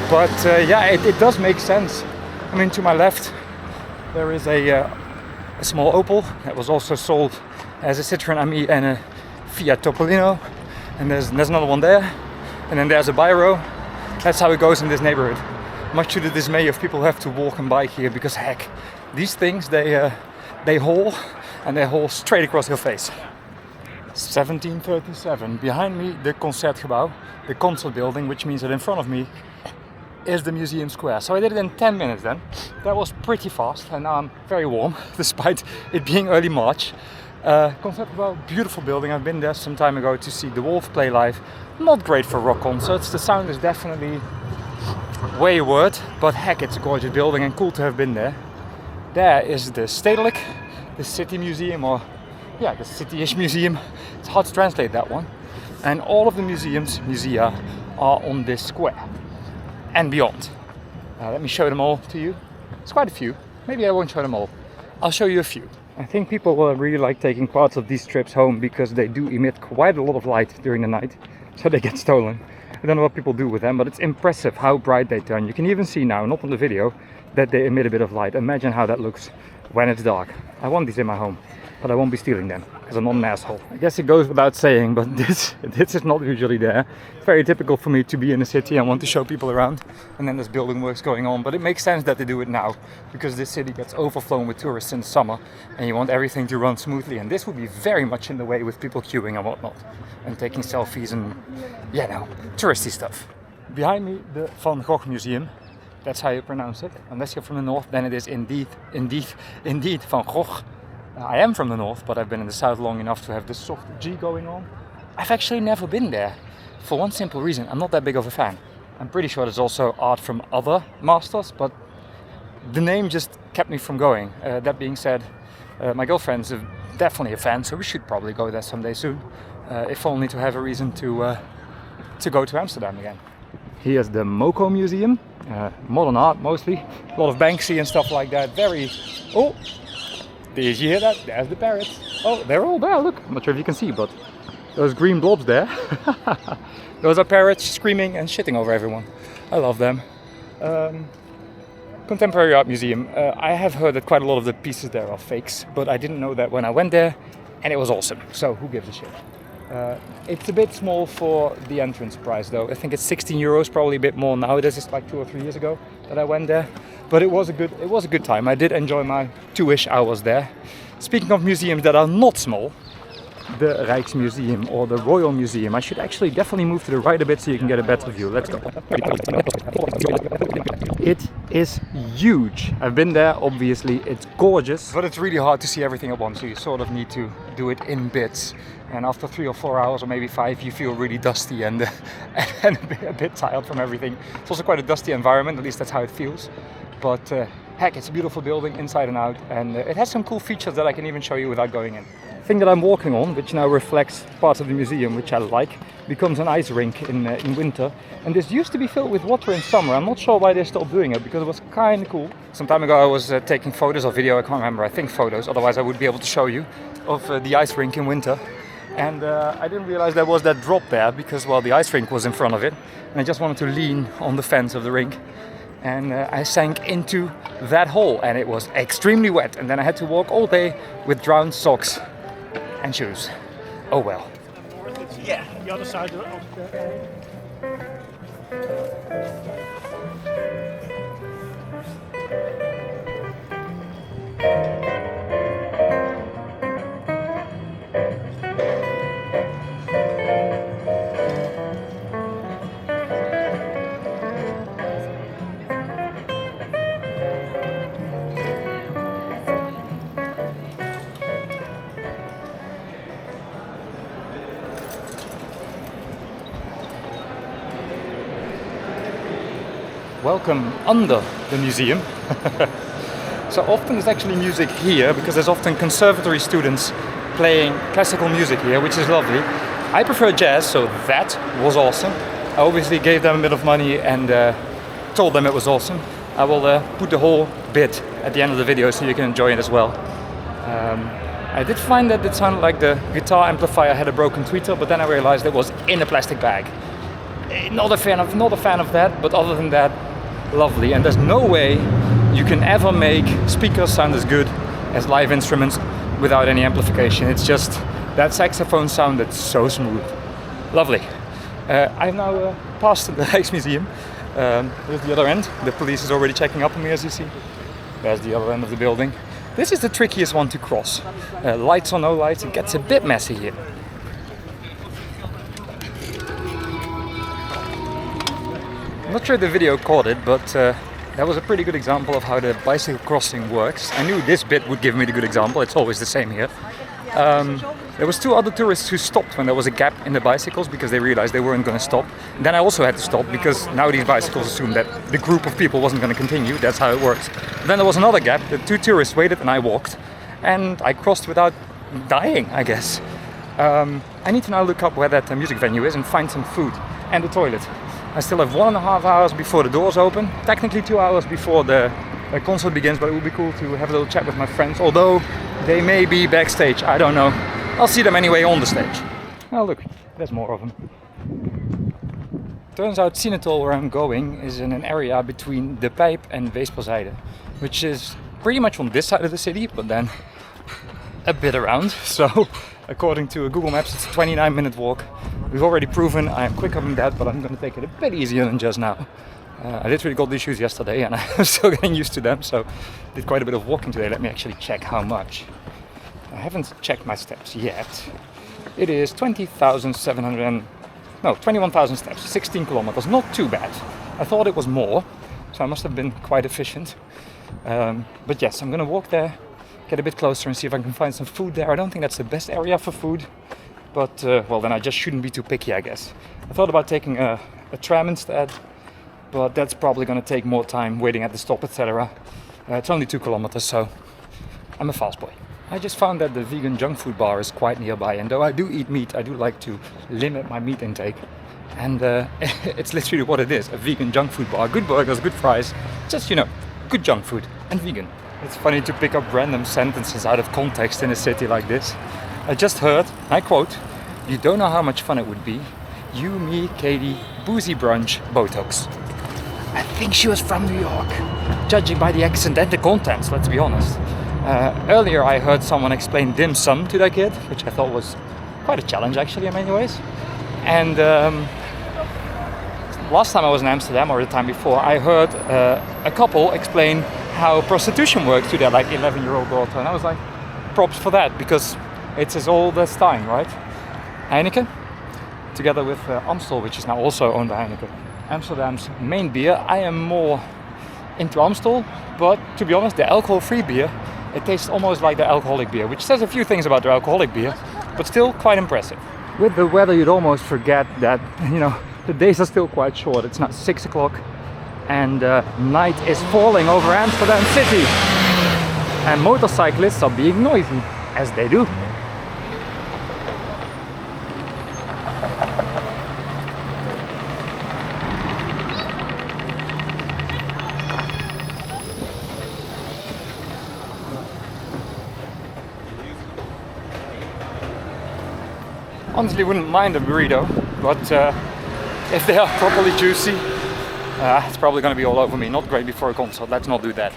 But yeah, it does make sense. I mean, to my left, there is a small Opel that was also sold as a Citroen Ami and a Fiat Topolino. And there's another one there. And then there's a Biro. That's how it goes in this neighborhood. Much to the dismay of people who have to walk and bike here, because heck, these things, they haul, and they haul straight across your face. 17:37. Behind me, the Concertgebouw, the concert building, which means that in front of me is the museum square. So I did it in 10 minutes then. That was pretty fast, and now I'm very warm, despite it being early March. Concertgebouw, beautiful building. I've been there some time ago to see The Wolf play live. Not great for rock concerts. The sound is definitely wayward, but heck, it's a gorgeous building and cool to have been there. There is the Stedelijk, the city museum, or yeah, the city-ish museum. It's hard to translate that one. And all of the musea are on this square and beyond. Let me show them all to you. It's quite a few. Maybe I won't show them all. I'll show you a few. I think people will really like taking parts of these trips home, because they do emit quite a lot of light during the night, so they get stolen. I don't know what people do with them, but it's impressive how bright they turn. You can even see now, not on the video, that they emit a bit of light. Imagine how that looks when it's dark. I want these in my home, but I won't be stealing them, because I'm not an asshole. I guess it goes without saying, but this is not usually there. It's very typical for me to be in a city and want to show people around, and then there's building works going on. But it makes sense that they do it now, because this city gets overflown with tourists in summer, and you want everything to run smoothly. And this would be very much in the way with people queuing and whatnot, and taking selfies and, yeah, no, touristy stuff. Behind me, the Van Gogh Museum. That's how you pronounce it. Unless you're from the north, then it is indeed Van Gogh. I am from the north, but I've been in the south long enough to have the soft G going on. I've actually never been there, for one simple reason: I'm not that big of a fan. I'm pretty sure there's also art from other masters, but the name just kept me from going. That being said, my girlfriend's definitely a fan, so we should probably go there someday soon, if only to have a reason to go to Amsterdam again. Here's the Moco Museum, modern art mostly, a lot of Banksy and stuff like that. Very, oh, did you hear that? There's the parrots. Oh, they're all there, look. I'm not sure if you can see, but those green blobs there, those are parrots screaming and shitting over everyone. I love them. Contemporary Art Museum. I have heard that quite a lot of the pieces there are fakes, but I didn't know that when I went there, and it was awesome. So who gives a shit? It's a bit small for the entrance price though. I think it's 16 euros, probably a bit more now. This is like 2 or 3 years ago that I went there, but it was a good time. I did enjoy my 2-ish hours there. Speaking of museums that are not small, the Rijksmuseum or the Royal Museum. I should actually definitely move to the right a bit so you can get a better view. Let's go. It is huge. I've been there, obviously. It's gorgeous, but it's really hard to see everything at once, so you sort of need to do it in bits. And after 3 or 4 hours, or maybe 5, you feel really dusty and a bit tired from everything. It's also quite a dusty environment, at least that's how it feels. But heck, it's a beautiful building inside and out, and it has some cool features that I can even show you without going in. The thing that I'm walking on, which now reflects parts of the museum, which I like, becomes an ice rink in winter. And this used to be filled with water in summer. I'm not sure why they stopped doing it, because it was kind of cool. Some time ago I was taking photos or video, I can't remember, I think photos, otherwise I would be able to show you, of the ice rink in winter. And I didn't realize there was that drop there, because, well, the ice rink was in front of it. And I just wanted to lean on the fence of the rink. And I sank into that hole, and it was extremely wet. And then I had to walk all day with drowned socks and shoes. Oh well. Yeah. The other side of the Welcome under the museum. So often there's actually music here, because there's often conservatory students playing classical music here, which is lovely. I prefer jazz, so that was awesome. I obviously gave them a bit of money and told them it was awesome. I will put the whole bit at the end of the video so you can enjoy it as well. I did find that it sounded like the guitar amplifier had a broken tweeter, but then I realized it was in a plastic bag. Not a fan of that, but other than that, lovely. And there's no way you can ever make speakers sound as good as live instruments without any amplification. It's just that saxophone sound that's so smooth. Lovely. I've now passed the Rijksmuseum. There's the other end. The police is already checking up on me, as you see. There's the other end of the building. This is the trickiest one to cross. Lights or no lights, it gets a bit messy here. I'm not sure the video caught it, but that was a pretty good example of how the bicycle crossing works. I knew this bit would give me the good example, it's always the same here. There was 2 other tourists who stopped when there was a gap in the bicycles because they realized they weren't going to stop. And then I also had to stop because now these bicycles assume that the group of people wasn't going to continue, that's how it works. Then there was another gap, the 2 tourists waited and I walked. And I crossed without dying, I guess. I need to now look up where that music venue is and find some food and a toilet. I still have 1.5 hours before the doors open, technically 2 hours before the concert begins, but it would be cool to have a little chat with my friends, although they may be backstage, I don't know. I'll see them anyway on the stage. Oh look, there's more of them. Turns out Sinatol, where I'm going, is in an area between De Pijp and Weesperzijde, which is pretty much on this side of the city, but then a bit around. So according to Google Maps, it's a 29-minute walk. We've already proven I am quicker than that, but I'm going to take it a bit easier than just now. I literally got these shoes yesterday and I'm still getting used to them, so did quite a bit of walking today. Let me actually check how much. I haven't checked my steps yet. It is 21,000 steps, 16 kilometers, not too bad. I thought it was more, so I must have been quite efficient. But yes, I'm going to walk there, get a bit closer and see if I can find some food there. I don't think that's the best area for food, but well, then I just shouldn't be too picky, I guess. I thought about taking a tram instead, but that's probably going to take more time waiting at the stop, etc. It's only 2 kilometers, so I'm a fast boy. I just found that the vegan junk food bar is quite nearby, and though I do eat meat, I do like to limit my meat intake. And it's literally what it is, a vegan junk food bar. Good burgers, good fries, just, you know, good junk food and vegan. It's funny to pick up random sentences out of context in a city like this. I just heard, I quote, "You don't know how much fun it would be. You, me, Katie, boozy brunch, Botox." I think she was from New York, judging by the accent and the contents, let's be honest. Earlier I heard someone explain dim sum to that kid, which I thought was quite a challenge actually in many ways. And last time I was in Amsterdam, or the time before, I heard a couple explain how prostitution works to their like 11-year-old daughter, and I was like, props for that, because it's as old as time, right? Heineken, together with Amstel, which is now also owned by Heineken, Amsterdam's main beer. I am more into Amstel, but to be honest, the alcohol-free beer, it tastes almost like the alcoholic beer, which says a few things about the alcoholic beer, but still quite impressive. With the weather, you'd almost forget that, you know, the days are still quite short. It's now 6 o'clock and night is falling over Amsterdam city. And motorcyclists are being noisy, as they do. Honestly, wouldn't mind a burrito, but if they are properly juicy, it's probably going to be all over me. Not great before a concert, let's not do that.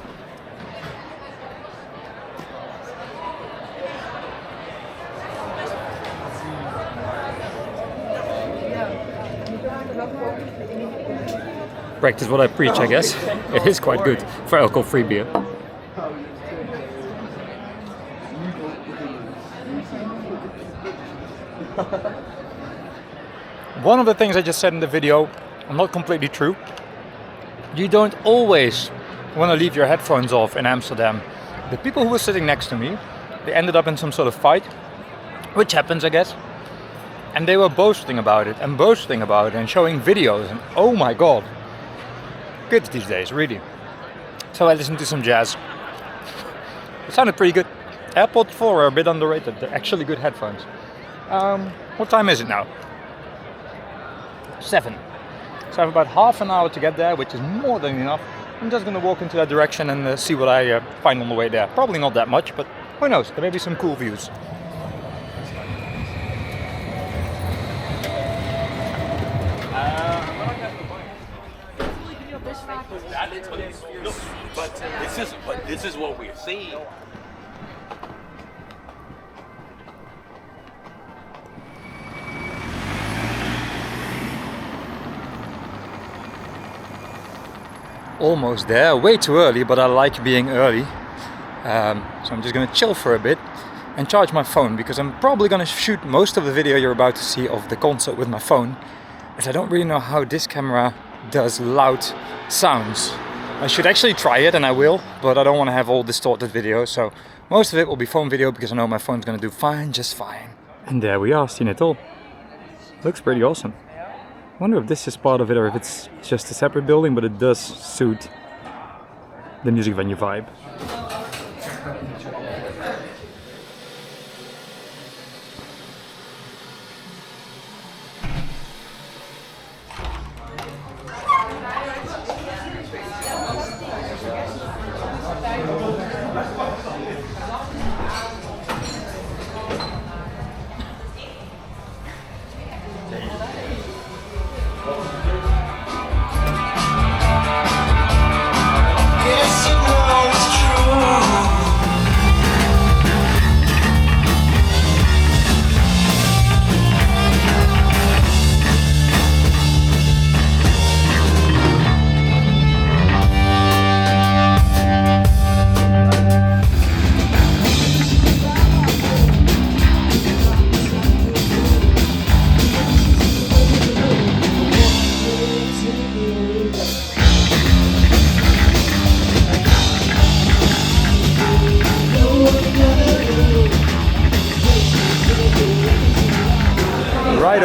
Practice what I preach, I guess. It is quite good for alcohol-free beer. One of the things I just said in the video, not completely true. You don't always want to leave your headphones off in Amsterdam. The people who were sitting next to me, they ended up in some sort of fight, which happens, I guess. And they were boasting about it and showing videos, and oh my god. Kids these days, really. So I listened to some jazz. It sounded pretty good. AirPods 4 are a bit underrated. They're actually good headphones. What time is it now? 7. So I have about half an hour to get there, which is more than enough. I'm just going to walk into that direction and see what I find on the way there. Probably not that much, but who knows? There may be some cool views. But this is what we're seeing. Almost there, way too early, but I like being early. So I'm just gonna chill for a bit and charge my phone, because I'm probably gonna shoot most of the video you're about to see of the concert with my phone, as I don't really know how this camera does loud sounds. I should actually try it, and I will, but I don't want to have all distorted video, so most of it will be phone video, because I know my phone's gonna do fine, just fine. And there we are, seen it all. Looks pretty awesome. I wonder if this is part of it or if it's just a separate building, but it does suit the music venue vibe.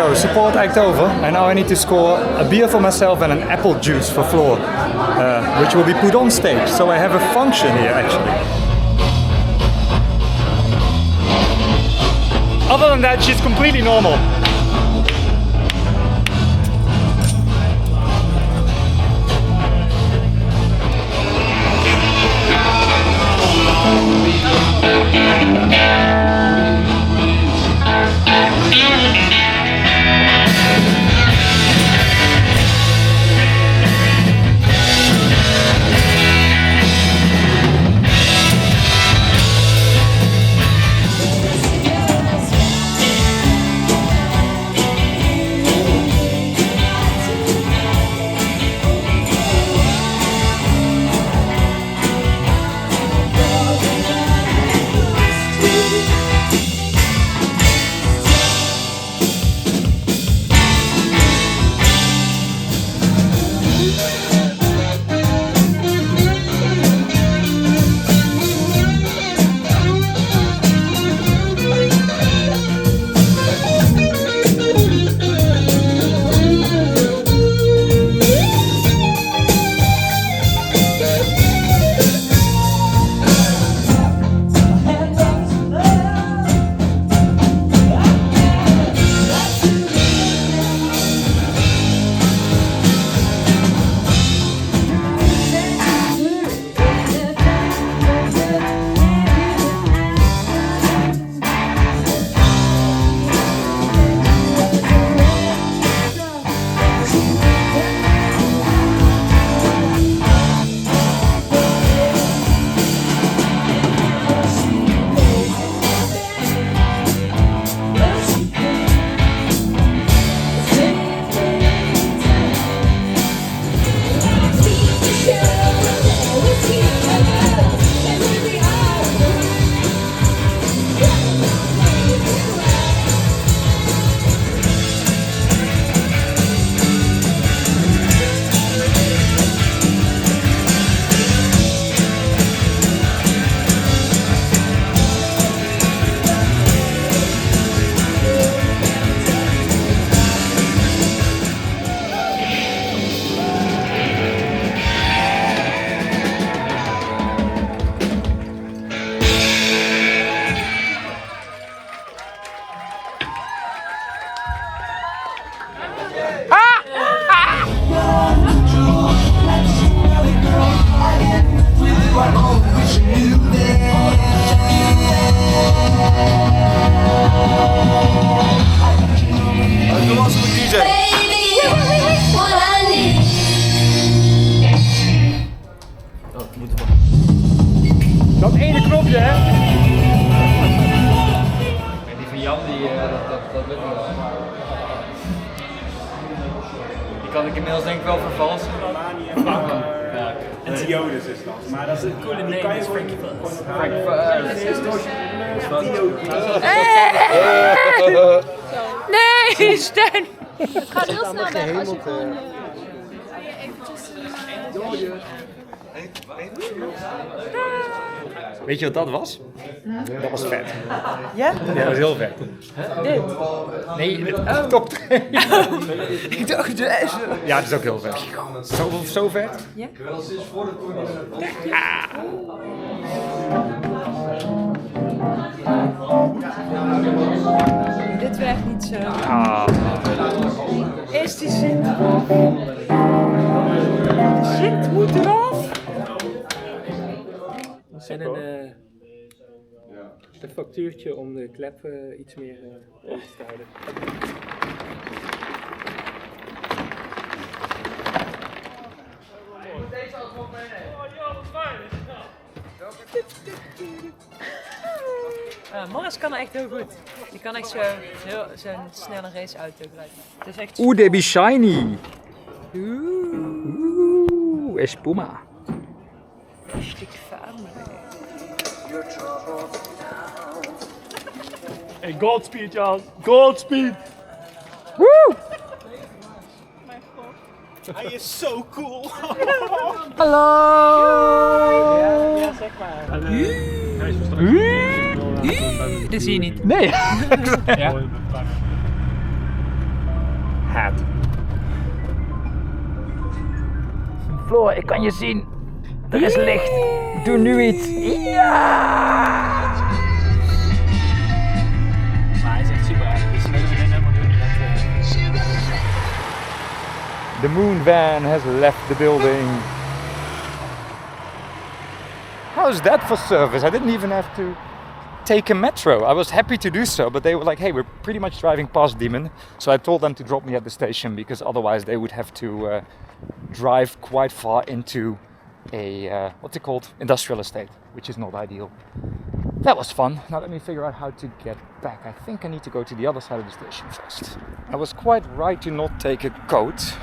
go, support act over, and now I need to score a beer for myself and an apple juice for Floor, which will be put on stage. So I have a function here actually. Other than that, she's completely normal. Dat ene knopje, hè? En die van Jan, dat lukt nog. Die kan ik inmiddels denk ik wel vervalsen. En Theodus is dat. Maar dat is een coole name, dat is Frankie Fuzz. Nee, steun! Het gaat heel snel weg als je gewoon eventjes... Weet je wat dat was? Dat was vet. Ja? Ja, dat was heel vet. Dit? Nee, dit top 2. Ik dacht deze. Ja, dat is ook heel vet. Zo vet. Ja? Dit werkt niet zo. Ah. Is die Sint eraf? De Sint moet eraf. En een factuurtje om de klep iets meer open te houden. Morris kan echt heel goed. Die kan echt zo'n snelle raceauto rijden. Het is echt... Oeh, they be shiny. Oeh, espuma. Rustig family. Hey, Godspeed, Jan. Godspeed. Woe! Hij is zo cool. Hallo. Ja, zeg maar. Dat zie je niet. Nee. Ja. Floor, ik kan je zien. Er is licht. Doe nu iets. Ja! Maar hij is echt super aardig. Dus we willen helemaal doen dat... The moon van has left the building. How's that for service? I didn't even have to take a metro. I was happy to do so, but they were like, hey, we're pretty much driving past Diemen. So I told them to drop me at the station because otherwise they would have to drive quite far into a, what's it called? Industrial estate, which is not ideal. That was fun. Now let me figure out how to get back. I think I need to go to the other side of the station first. I was quite right to not take a coat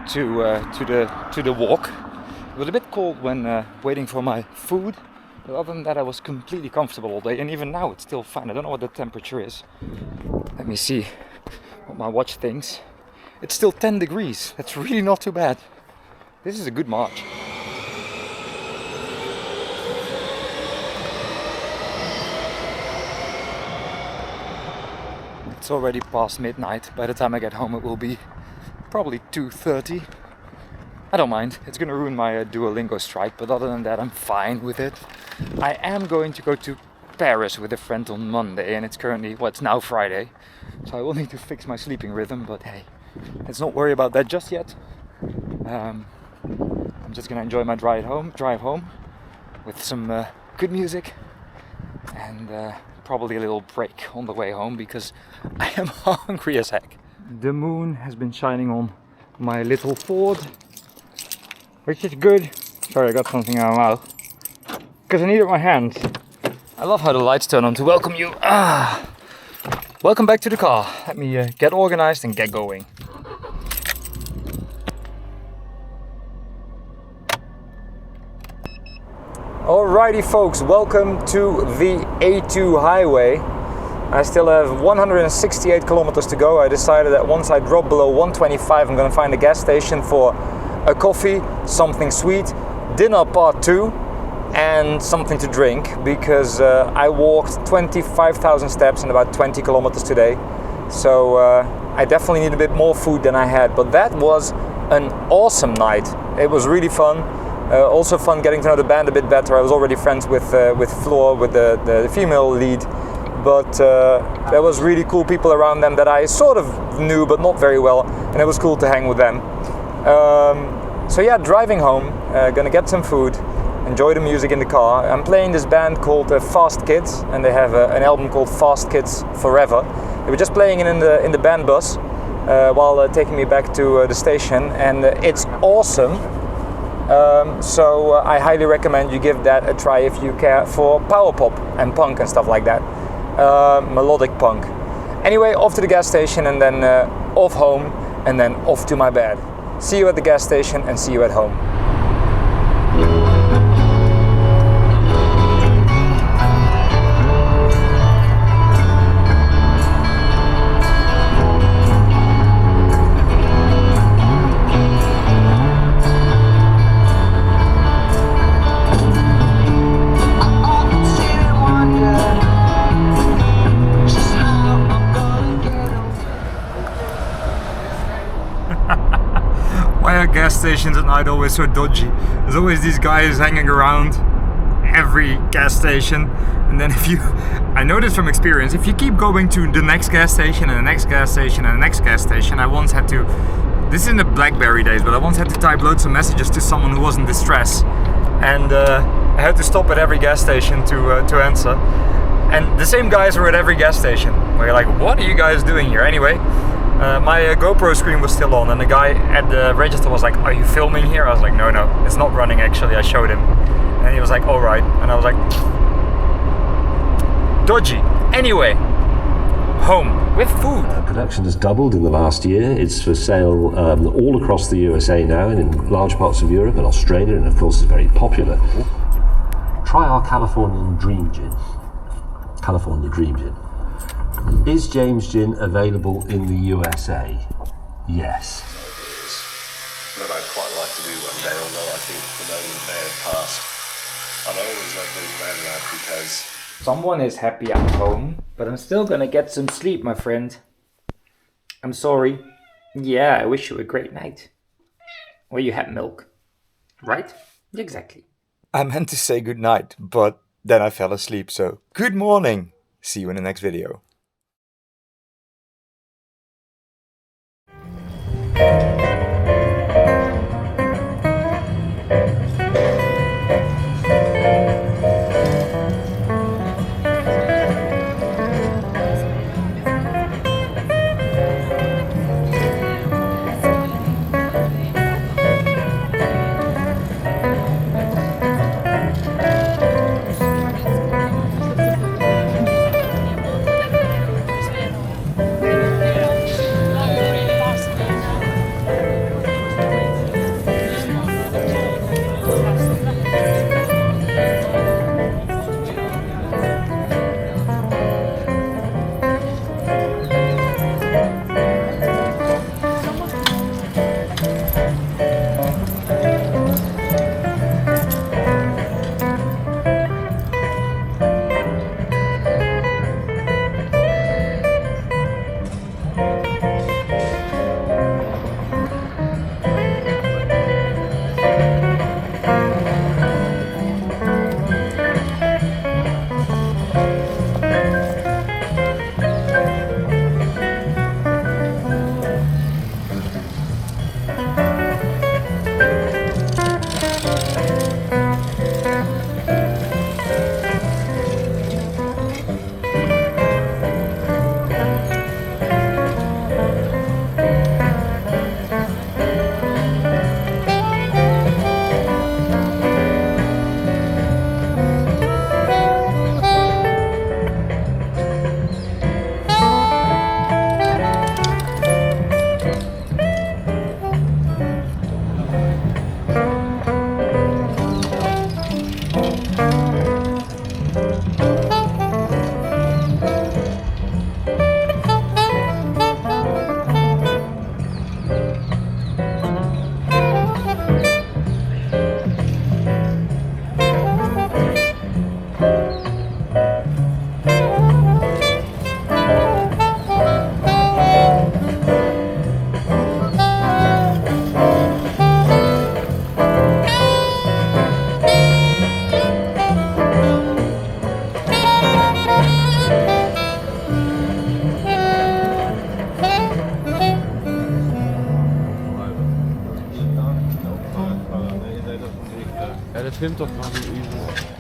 to the walk. It was a bit cold when waiting for my food, but other than that I was completely comfortable all day, and even now it's still fine. I don't know what the temperature is. Let me see what my watch thinks. It's still 10 degrees. That's really not too bad. This is a good march. It's already past midnight. By the time I get home it will be probably 2:30. I don't mind, it's gonna ruin my Duolingo strike, but other than that I'm fine with it. I am going to go to Paris with a friend on Monday, and it's currently, well, it's now Friday, so I will need to fix my sleeping rhythm, but hey, let's not worry about that just yet. I'm just gonna enjoy my drive home with some good music and probably a little break on the way home because I am hungry as heck. The moon has been shining on my little Ford, which is good. Sorry, I got something in my mouth because I need it in my hands. I love how the lights turn on to welcome you. Welcome back to the car. Let me get organized and get going. Alrighty folks, welcome to the A2 highway. I still have 168 kilometers to go. I decided that once I drop below 125 I'm gonna find a gas station for a coffee, something sweet, dinner part 2 and something to drink because I walked 25,000 steps in about 20 kilometers today. So I definitely need a bit more food than I had, but that was an awesome night. It was really fun. Also fun getting to know the band a bit better. I was already friends with Floor, with the female lead, but there was really cool people around them that I sort of knew but not very well, and it was cool to hang with them. So yeah, driving home, gonna get some food, enjoy the music in the car. I'm playing this band called Fast Kids, and they have an album called Fast Kids Forever. They were just playing it in the band bus while taking me back to the station, and it's awesome. So I highly recommend you give that a try if you care for power pop and punk and stuff like that. Melodic punk. Anyway, off to the gas station and then off home and then off to my bed. See you at the gas station and see you at home. Why are gas stations at night always so dodgy? There's always these guys hanging around every gas station, and then I know this from experience, if you keep going to the next gas station and the next gas station and the next gas station, I once had to, this is in the BlackBerry days, but I once had to type loads of messages to someone who was in distress, and I had to stop at every gas station to answer. And the same guys were at every gas station. We're like, what are you guys doing here? Anyway, my GoPro screen was still on, and the guy at the register was like, are you filming here? I was like, no, it's not running actually. I showed him. And he was like, all right. And I was like, dodgy. Anyway, home with food. Production has doubled in the last year. It's for sale all across the USA now, and in large parts of Europe and Australia, and of course it's very popular. Try our Californian Dream Gin. California Dream Gin. Is James Gin available in the USA? Yes. That I'd quite like to do one day, although I think the moment may have passed. I've always loved doing band lab because someone is happy I'm home, but I'm still gonna get some sleep, my friend. I'm sorry. Yeah, I wish you a great night. Or you had milk. Right? Exactly. I meant to say good night, but then I fell asleep, so good morning! See you in the next video. Ja, dat filmt toch wel een uur.